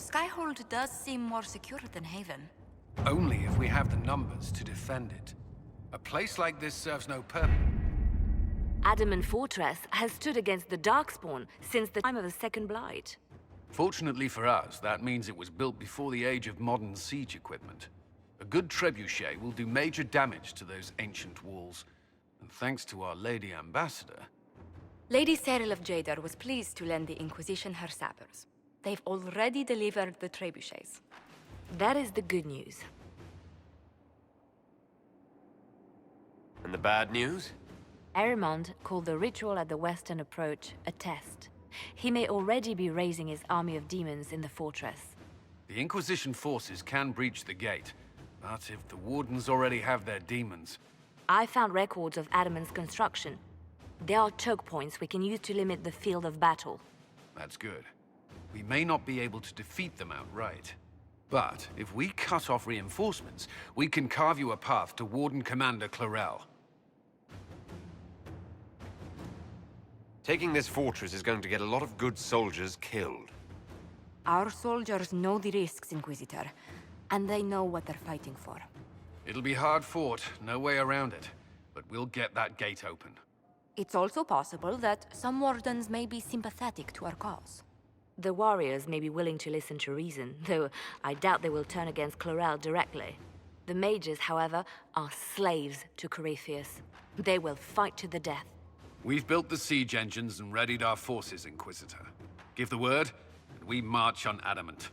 Skyhold does seem more secure than Haven.
Only if we have the numbers to defend it. A place like this serves no purpose.
Adamant Fortress has stood against the Darkspawn since the time of the Second Blight.
Fortunately for us, that means it was built before the age of modern siege equipment. A good trebuchet will do major damage to those ancient walls. And thanks to our Lady Ambassador...
Lady Cyril of Jadar was pleased to lend the Inquisition her sappers. They've already delivered the trebuchets.
That is the good news.
And the bad news?
Erimond called the ritual at the western approach a test. He may already be raising his army of demons in the fortress.
The Inquisition forces can breach the gate, but if the Wardens already have their demons...
I found records of Adamant's construction. There are choke points we can use to limit the field of battle.
That's good. We may not be able to defeat them outright. But if we cut off reinforcements, we can carve you a path to Warden Commander Clarel.
Taking this fortress is going to get a lot of good soldiers killed.
Our soldiers know the risks, Inquisitor, and they know what they're fighting for.
It'll be hard fought, no way around it. But we'll get that gate open.
It's also possible that some Wardens may be sympathetic to our cause.
The warriors may be willing to listen to reason, though I doubt they will turn against Clarel directly. The mages, however, are slaves to Corypheus. They will fight to the death.
We've built the siege engines and readied our forces, Inquisitor. Give the word, and we march on Adamant.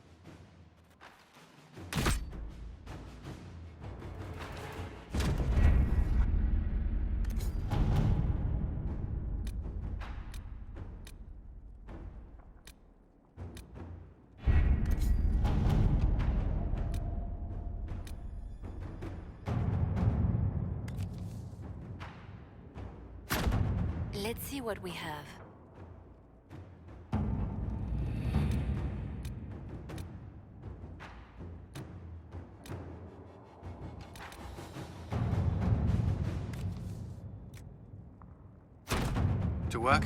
Let's see what we have.
To work?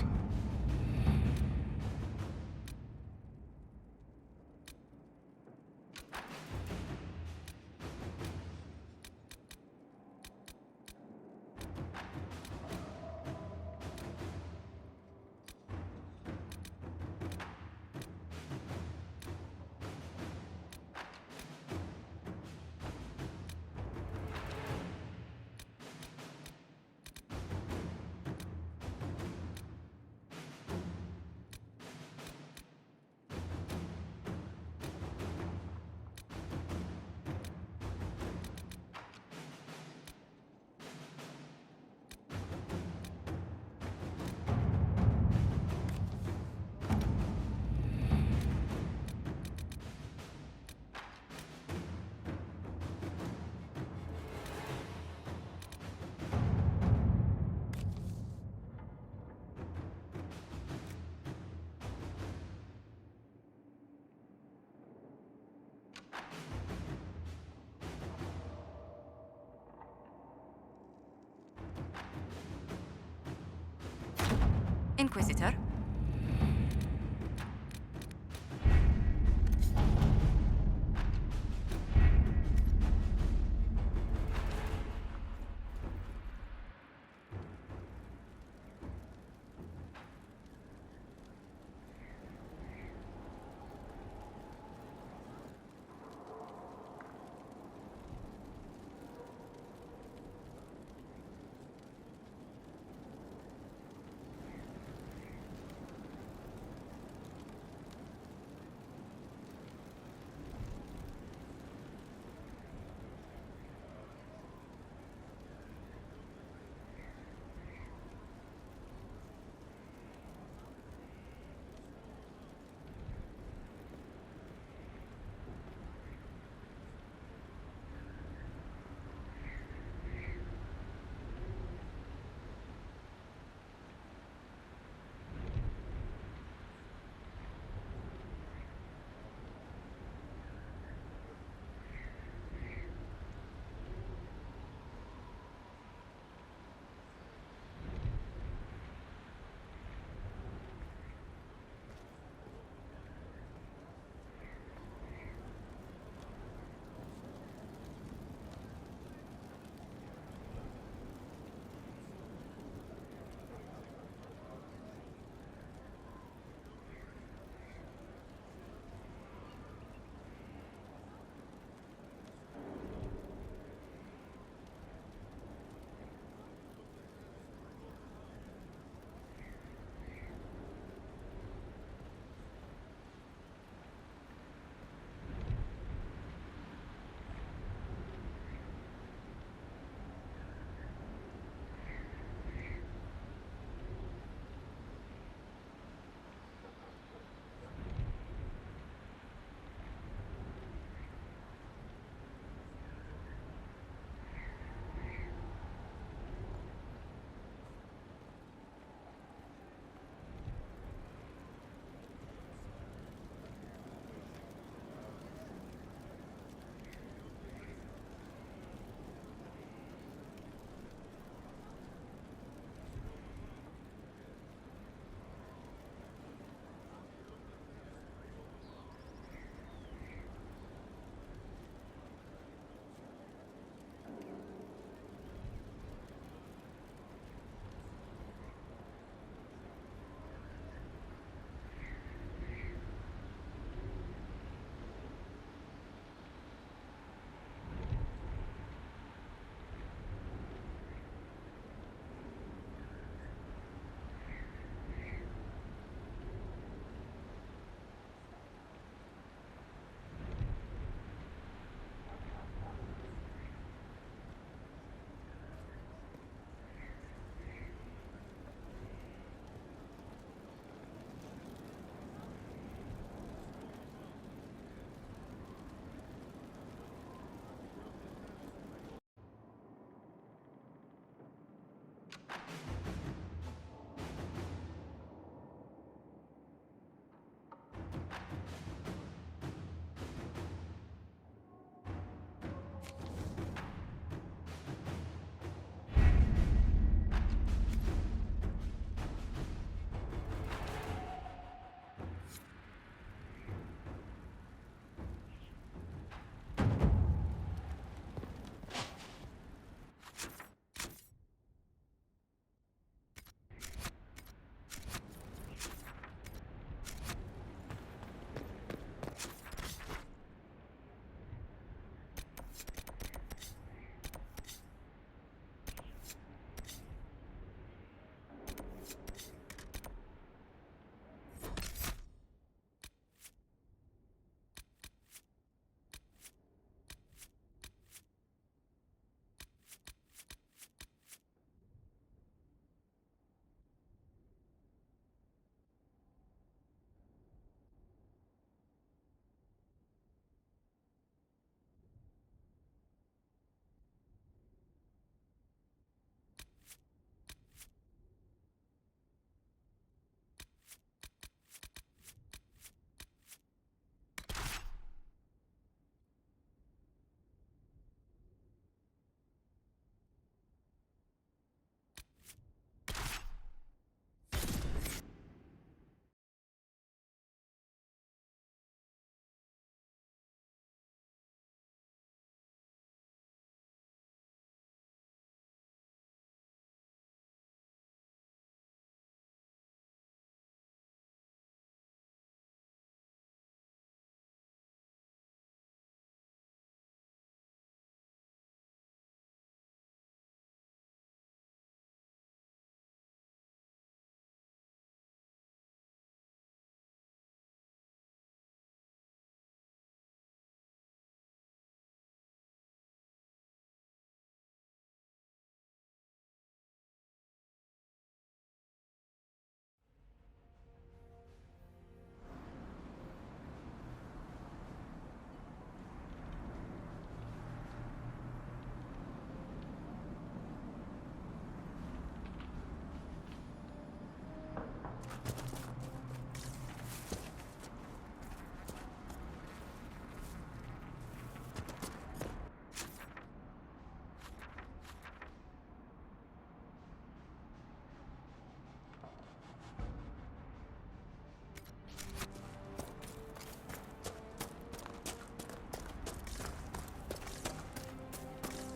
Inquisitor?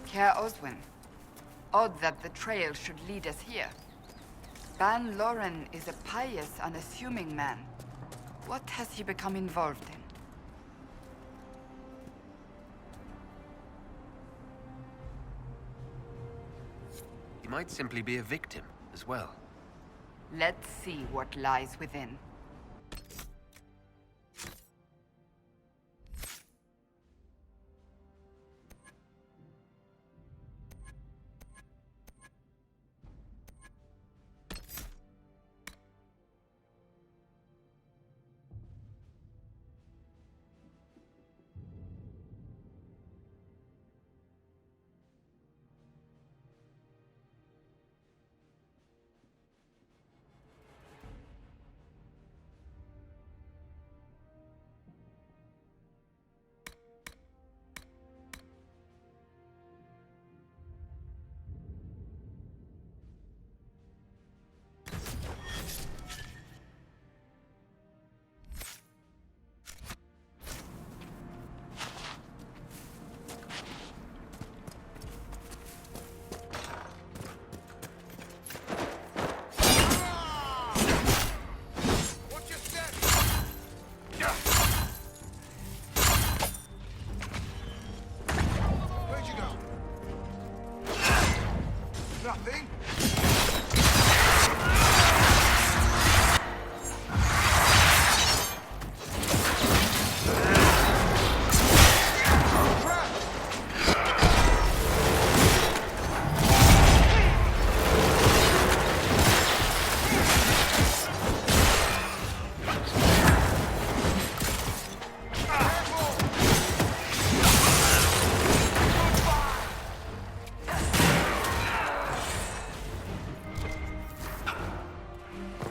Care Oswin. Odd that the trail should lead us here. Ban Loren is a pious, unassuming man. What has he become involved in?
He might simply be a victim as well.
Let's see what lies within.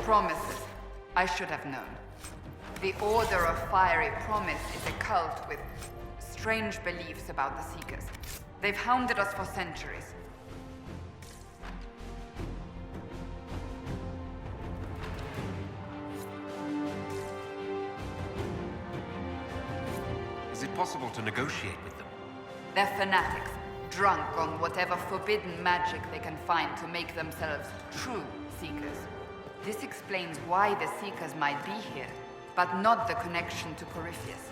Promises. I should have known. The Order of Fiery Promise is a cult with strange beliefs about the Seekers. They've hounded us for centuries.
Is it possible to negotiate with them?
They're fanatics, drunk on whatever forbidden magic they can find to make themselves true Seekers. This explains why the Seekers might be here, but not the connection to Corypheus.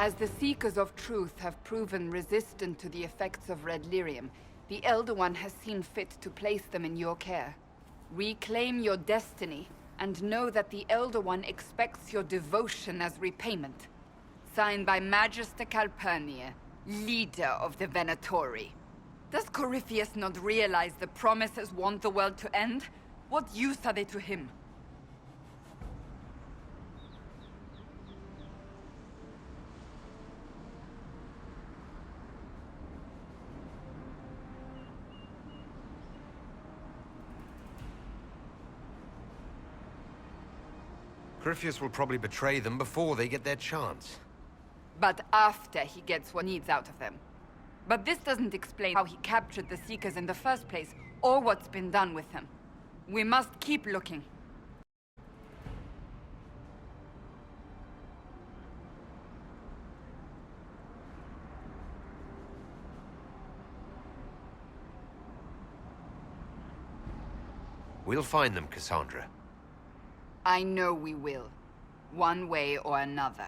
As the Seekers of Truth have proven resistant to the effects of red lyrium, the Elder One has seen fit to place them in your care. Reclaim your destiny, and know that the Elder One expects your devotion as repayment. Signed by Magister Calpurnia, leader of the Venatori. Does Corypheus not realize the Promises want the world to end? What use are they to him?
Corypheus will probably betray them before they get their chance.
But after he gets what he needs out of them. But this doesn't explain how he captured the Seekers in the first place, or what's been done with them. We must keep looking.
We'll find them, Cassandra.
I know we will. One way or another.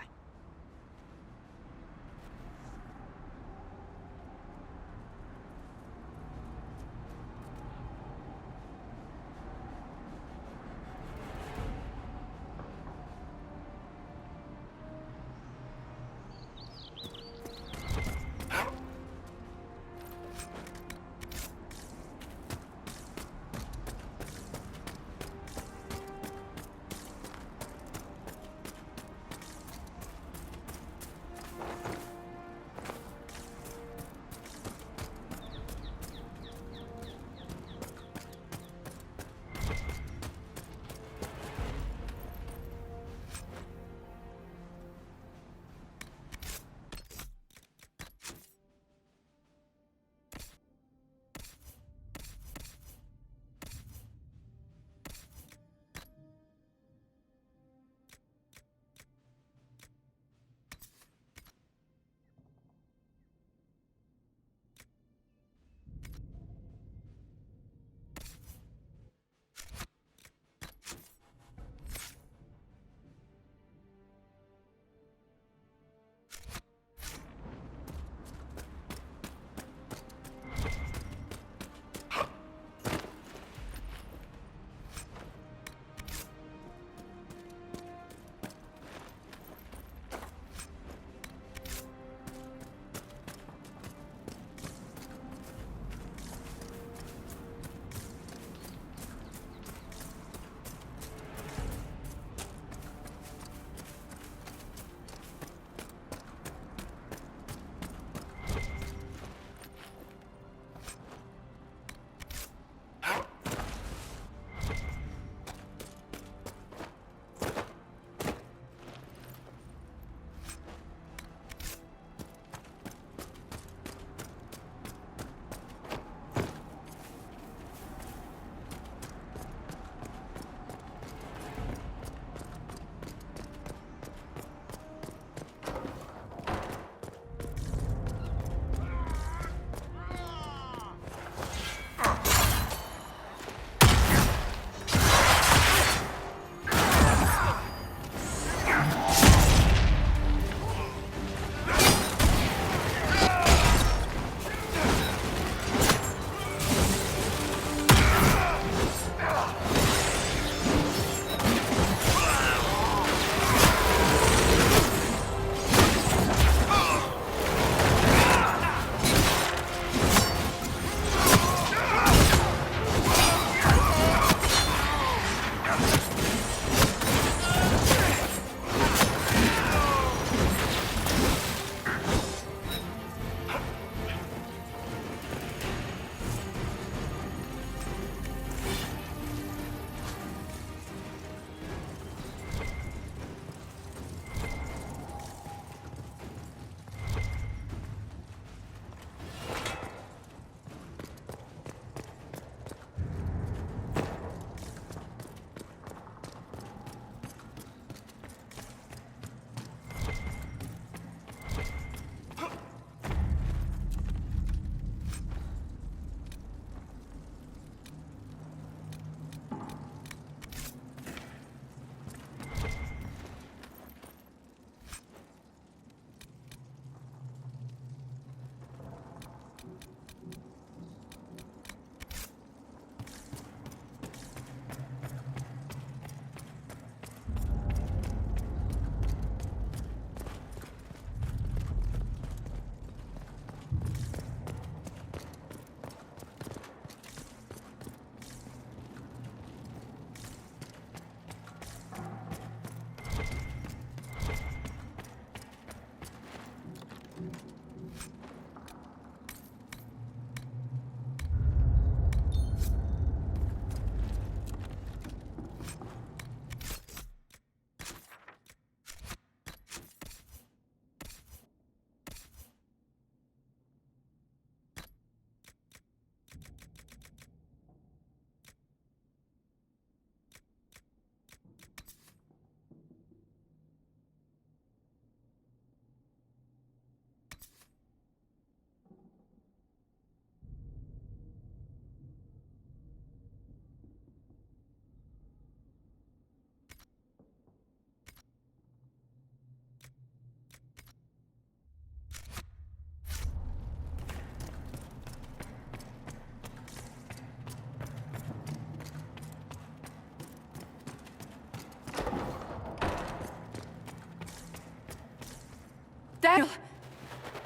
Daniel!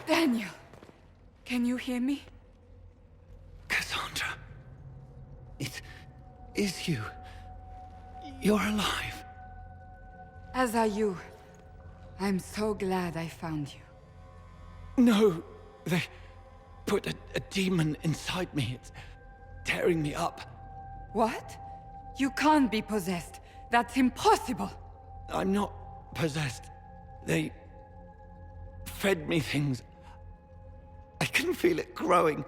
Daniel! Can you hear me?
Cassandra. It is you. You're alive.
As are you. I'm so glad I found you.
No, they put a demon inside me. It's tearing me up.
What? You can't be possessed. That's impossible.
I'm not possessed. They fed me things. I can feel it growing.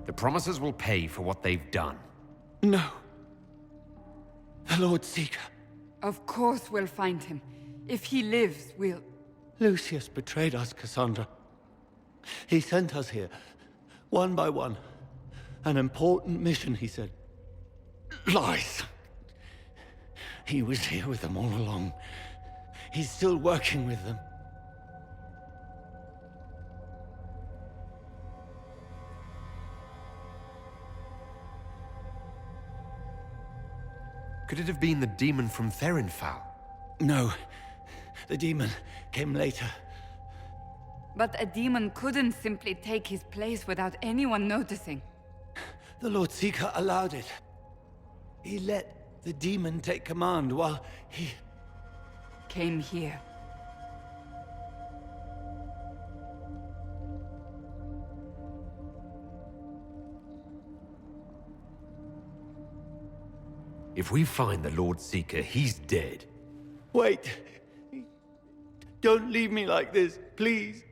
The Promisers will pay for what they've done.
No. The Lord Seeker.
Of course we'll find him. If he lives, we'll...
Lucius betrayed us, Cassandra. He sent us here, one by one. An important mission, he said. Lies! He was here with them all along. He's still working with them.
Could it have been the demon from Therinfal?
No. The demon came later.
But a demon couldn't simply take his place without anyone noticing.
The Lord Seeker allowed it. He let the demon take command while he...
came here.
If we find the Lord Seeker, he's dead.
Wait! Don't leave me like this, please!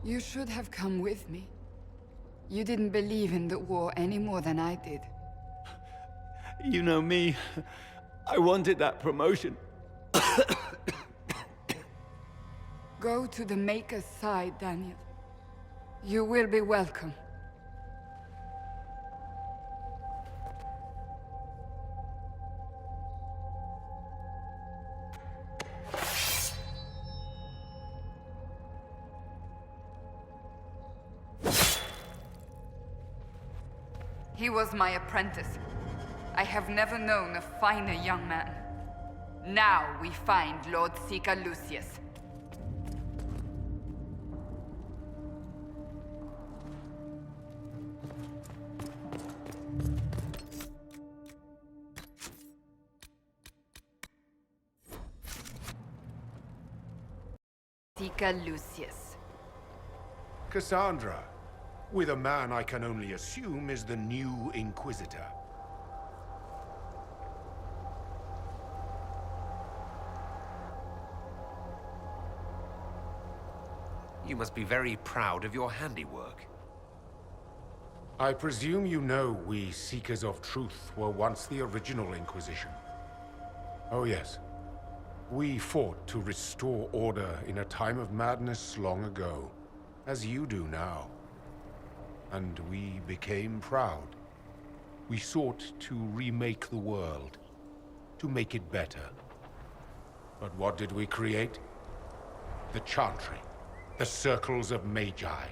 You should have come with me. You didn't believe in the war any more than I did.
You know me. I wanted that promotion.
Go to the Maker's side, Daniel. You will be welcome. He was my apprentice. I have never known a finer young man. Now we find Lord Seeker Lucius. Seeker Lucius.
Cassandra. With a man I can only assume is the new Inquisitor.
You must be very proud of your handiwork.
I presume you know we Seekers of Truth were once the original Inquisition. Oh yes. We fought to restore order in a time of madness long ago, as you do now. And we became proud. We sought to remake the world, to make it better. But what did we create? The Chantry, the Circles of Magi.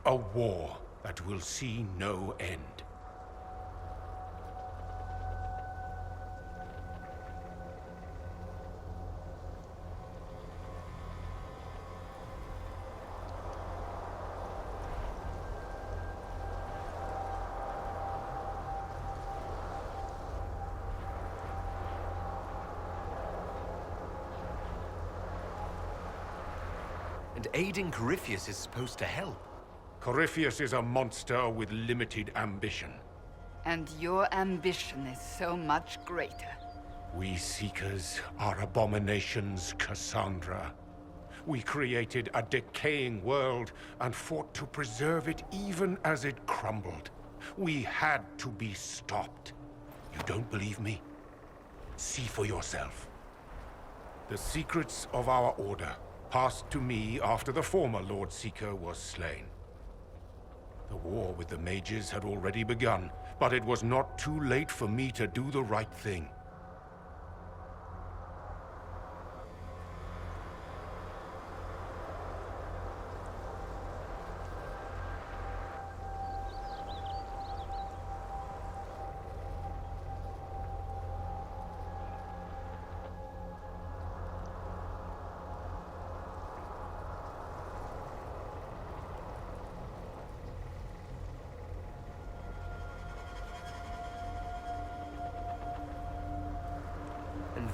A war that will see no end.
And aiding Corypheus is supposed to help.
Corypheus is a monster with limited ambition.
And your ambition is so much greater.
We Seekers are abominations, Cassandra. We created a decaying world and fought to preserve it even as it crumbled. We had to be stopped. You don't believe me? See for yourself. The secrets of our order passed to me after the former Lord Seeker was slain. The war with the mages had already begun, but it was not too late for me to do the right thing.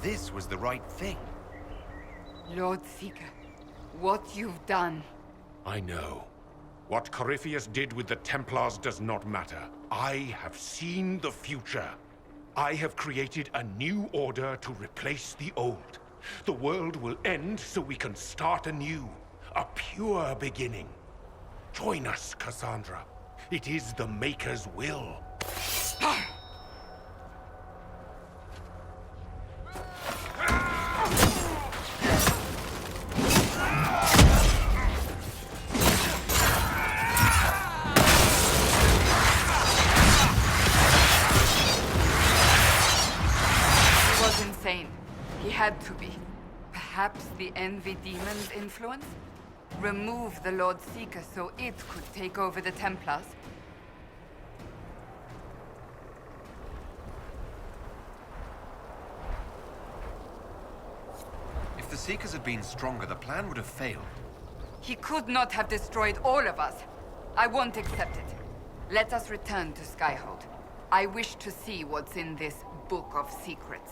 this was the right thing.
Lord Seeker, what you've done.
I know. What Corypheus did with the Templars does not matter. I have seen the future. I have created a new order to replace the old. The world will end so we can start anew. A pure beginning. Join us, Cassandra. It is the Maker's will.
He had to be. Perhaps the Envy Demon's influence? Remove the Lord Seeker so it could take over the Templars?
If the Seekers had been stronger, the plan would have failed.
He could not have destroyed all of us. I won't accept it. Let us return to Skyhold. I wish to see what's in this Book of Secrets.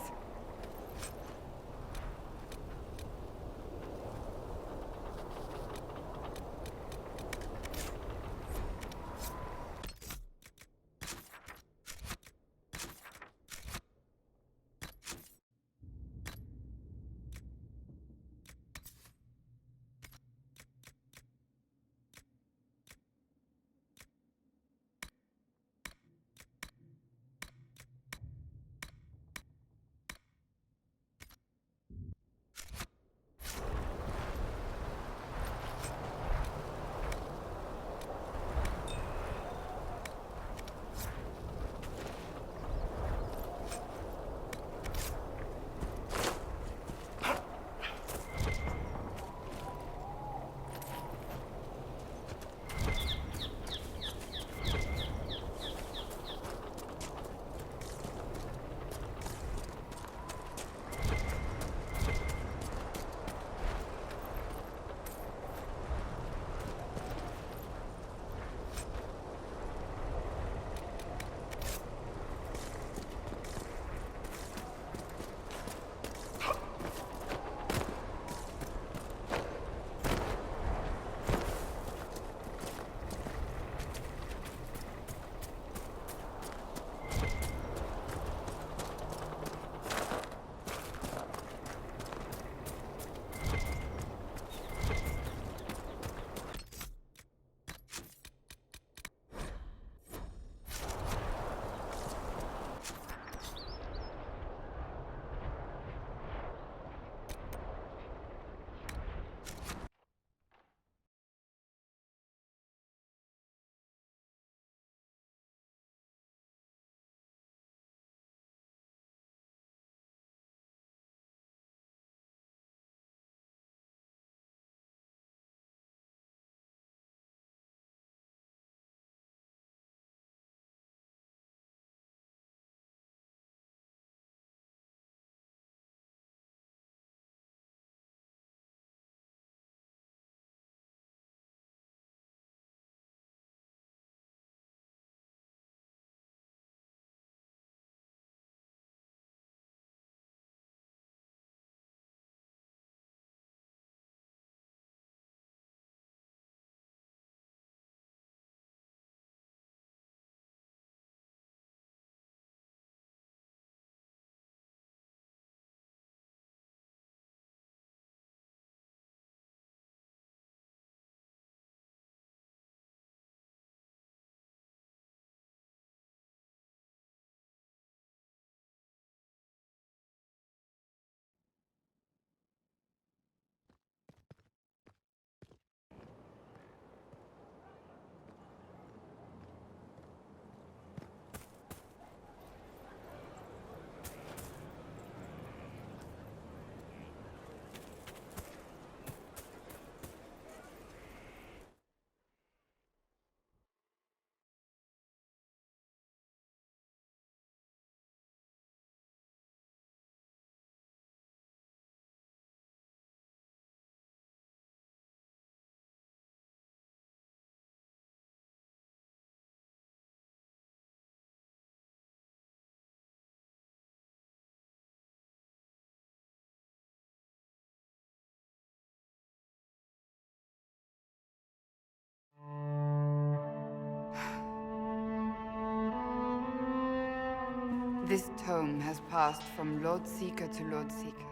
This tome has passed from Lord Seeker to Lord Seeker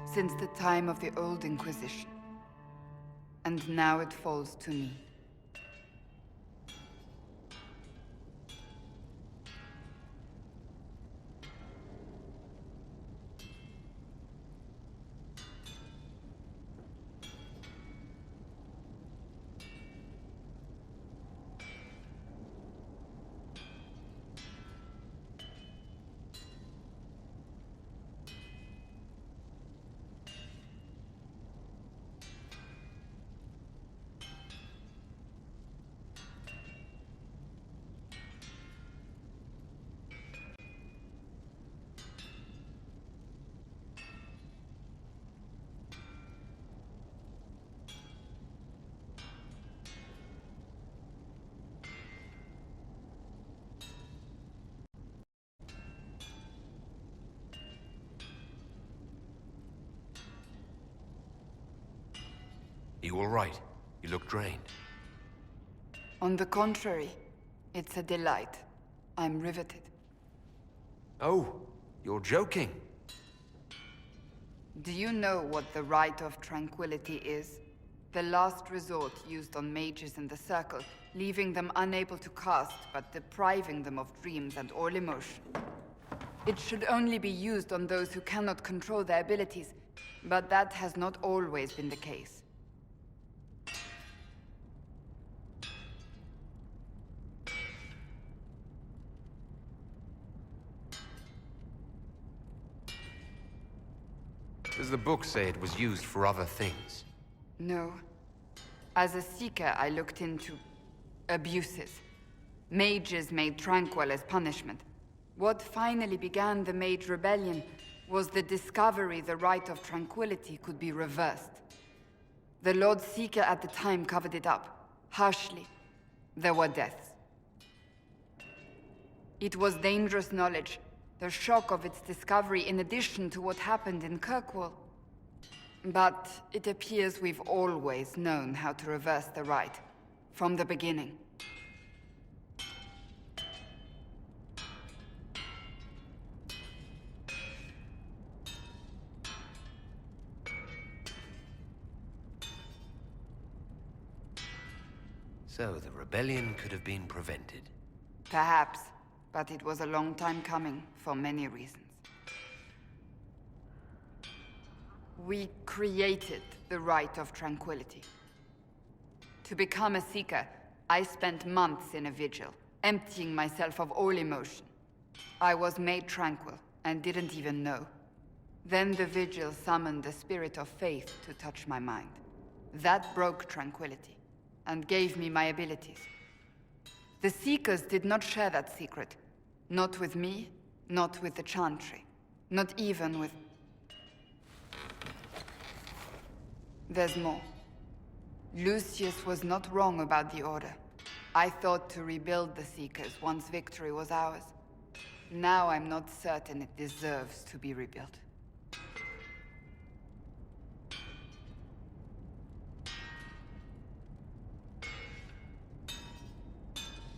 since the time of the Old Inquisition. And now it falls to me.
You all right? You look drained.
On the contrary, it's a delight. I'm riveted.
Oh, you're joking.
Do you know what the Rite of Tranquility is? The last resort used on mages in the Circle, leaving them unable to cast, but depriving them of dreams and all emotion. It should only be used on those who cannot control their abilities, but that has not always been the case.
Does the book say it was used for other things?
No. As a Seeker, I looked into abuses. Mages made Tranquil as punishment. What finally began the Mage Rebellion was the discovery the Rite of Tranquility could be reversed. The Lord Seeker at the time covered it up, harshly. There were deaths. It was dangerous knowledge, the shock of its discovery in addition to what happened in Kirkwall. But it appears we've always known how to reverse the rite, from the beginning.
So the rebellion could have been prevented.
Perhaps, but it was a long time coming, for many reasons. We created the Rite of Tranquility. To become a Seeker, I spent months in a vigil, emptying myself of all emotion. I was made tranquil, and didn't even know. Then the vigil summoned the spirit of faith to touch my mind. That broke tranquility, and gave me my abilities. The Seekers did not share that secret. Not with me, not with the Chantry, not even with... There's more. Lucius was not wrong about the Order. I thought to rebuild the Seekers once victory was ours. Now I'm not certain it deserves to be rebuilt.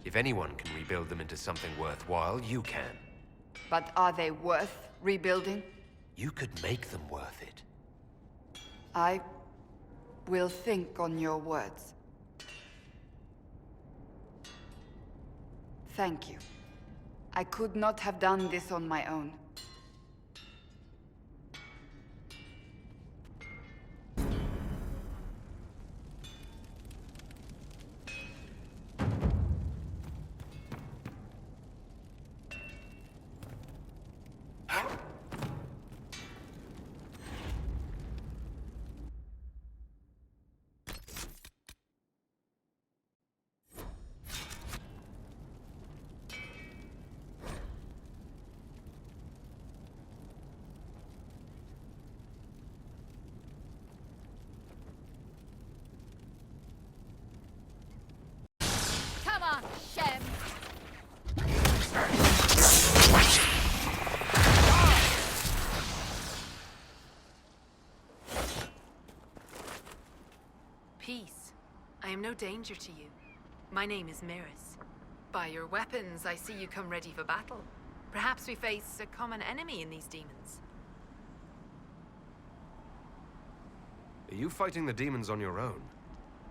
If anyone can rebuild them into something worthwhile, you can.
But are they worth rebuilding?
You could make them worth it.
I will think on your words. Thank you. I could not have done this on my own.
Peace. I am no danger to you. My name is Miris. By your weapons, I see you come ready for battle. Perhaps we face a common enemy in these demons.
Are you fighting the demons on your own?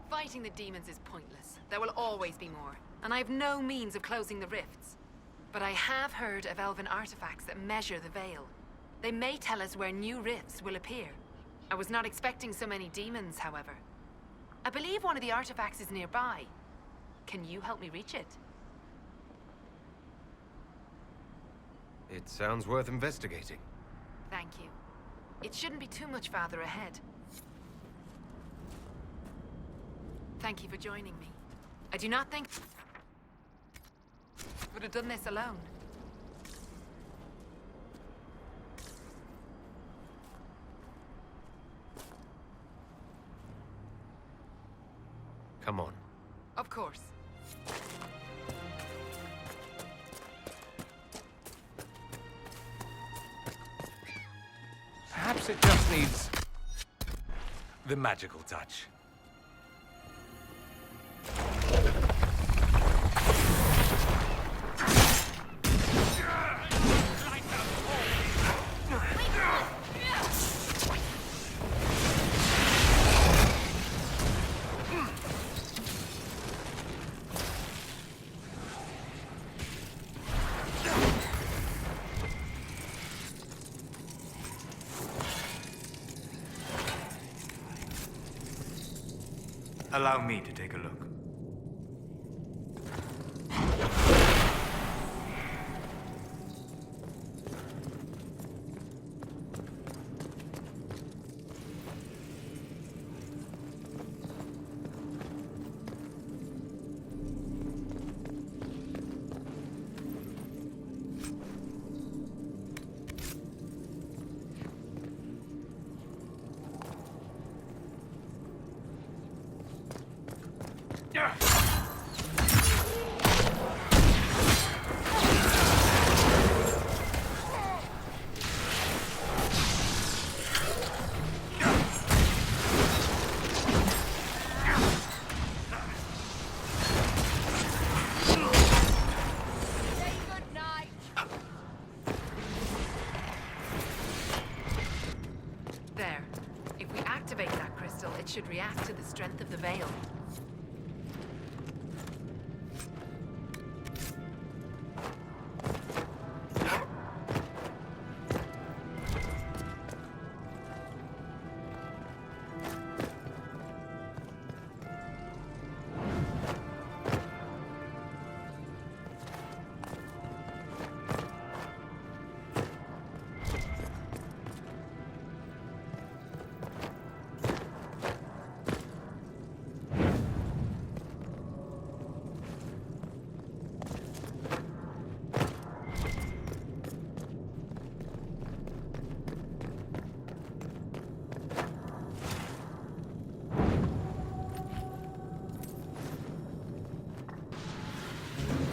Fighting the demons is pointless. There will always be more, and I have no means of closing the rifts. But I have heard of elven artifacts that measure the veil. They may tell us where new rifts will appear. I was not expecting so many demons, however. I believe one of the artifacts is nearby. Can you help me reach it?
It sounds worth investigating.
Thank you. It shouldn't be too much farther ahead. Thank you for joining me. I do not think I would have done this alone.
Come on.
Of course.
Perhaps it just needs the magical touch.
Allow me to take a look.
There. If we activate that crystal, it should react to the strength of the veil.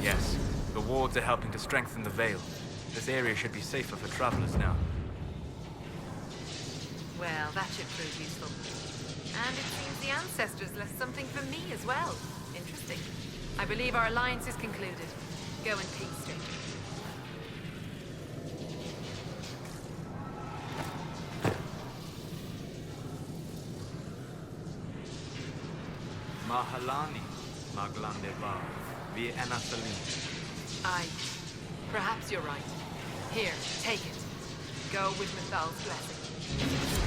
Yes, the wards are helping to strengthen the veil. This area should be safer for travelers now.
Well, that should prove useful. And it seems the ancestors left something for me as well. Interesting. I believe our alliance is concluded. Go in peace, stranger.
Mahalani, Maglandeva, Vi Enasalim.
Aye. Perhaps you're right. Here, take it. Go with Mithal's blessing.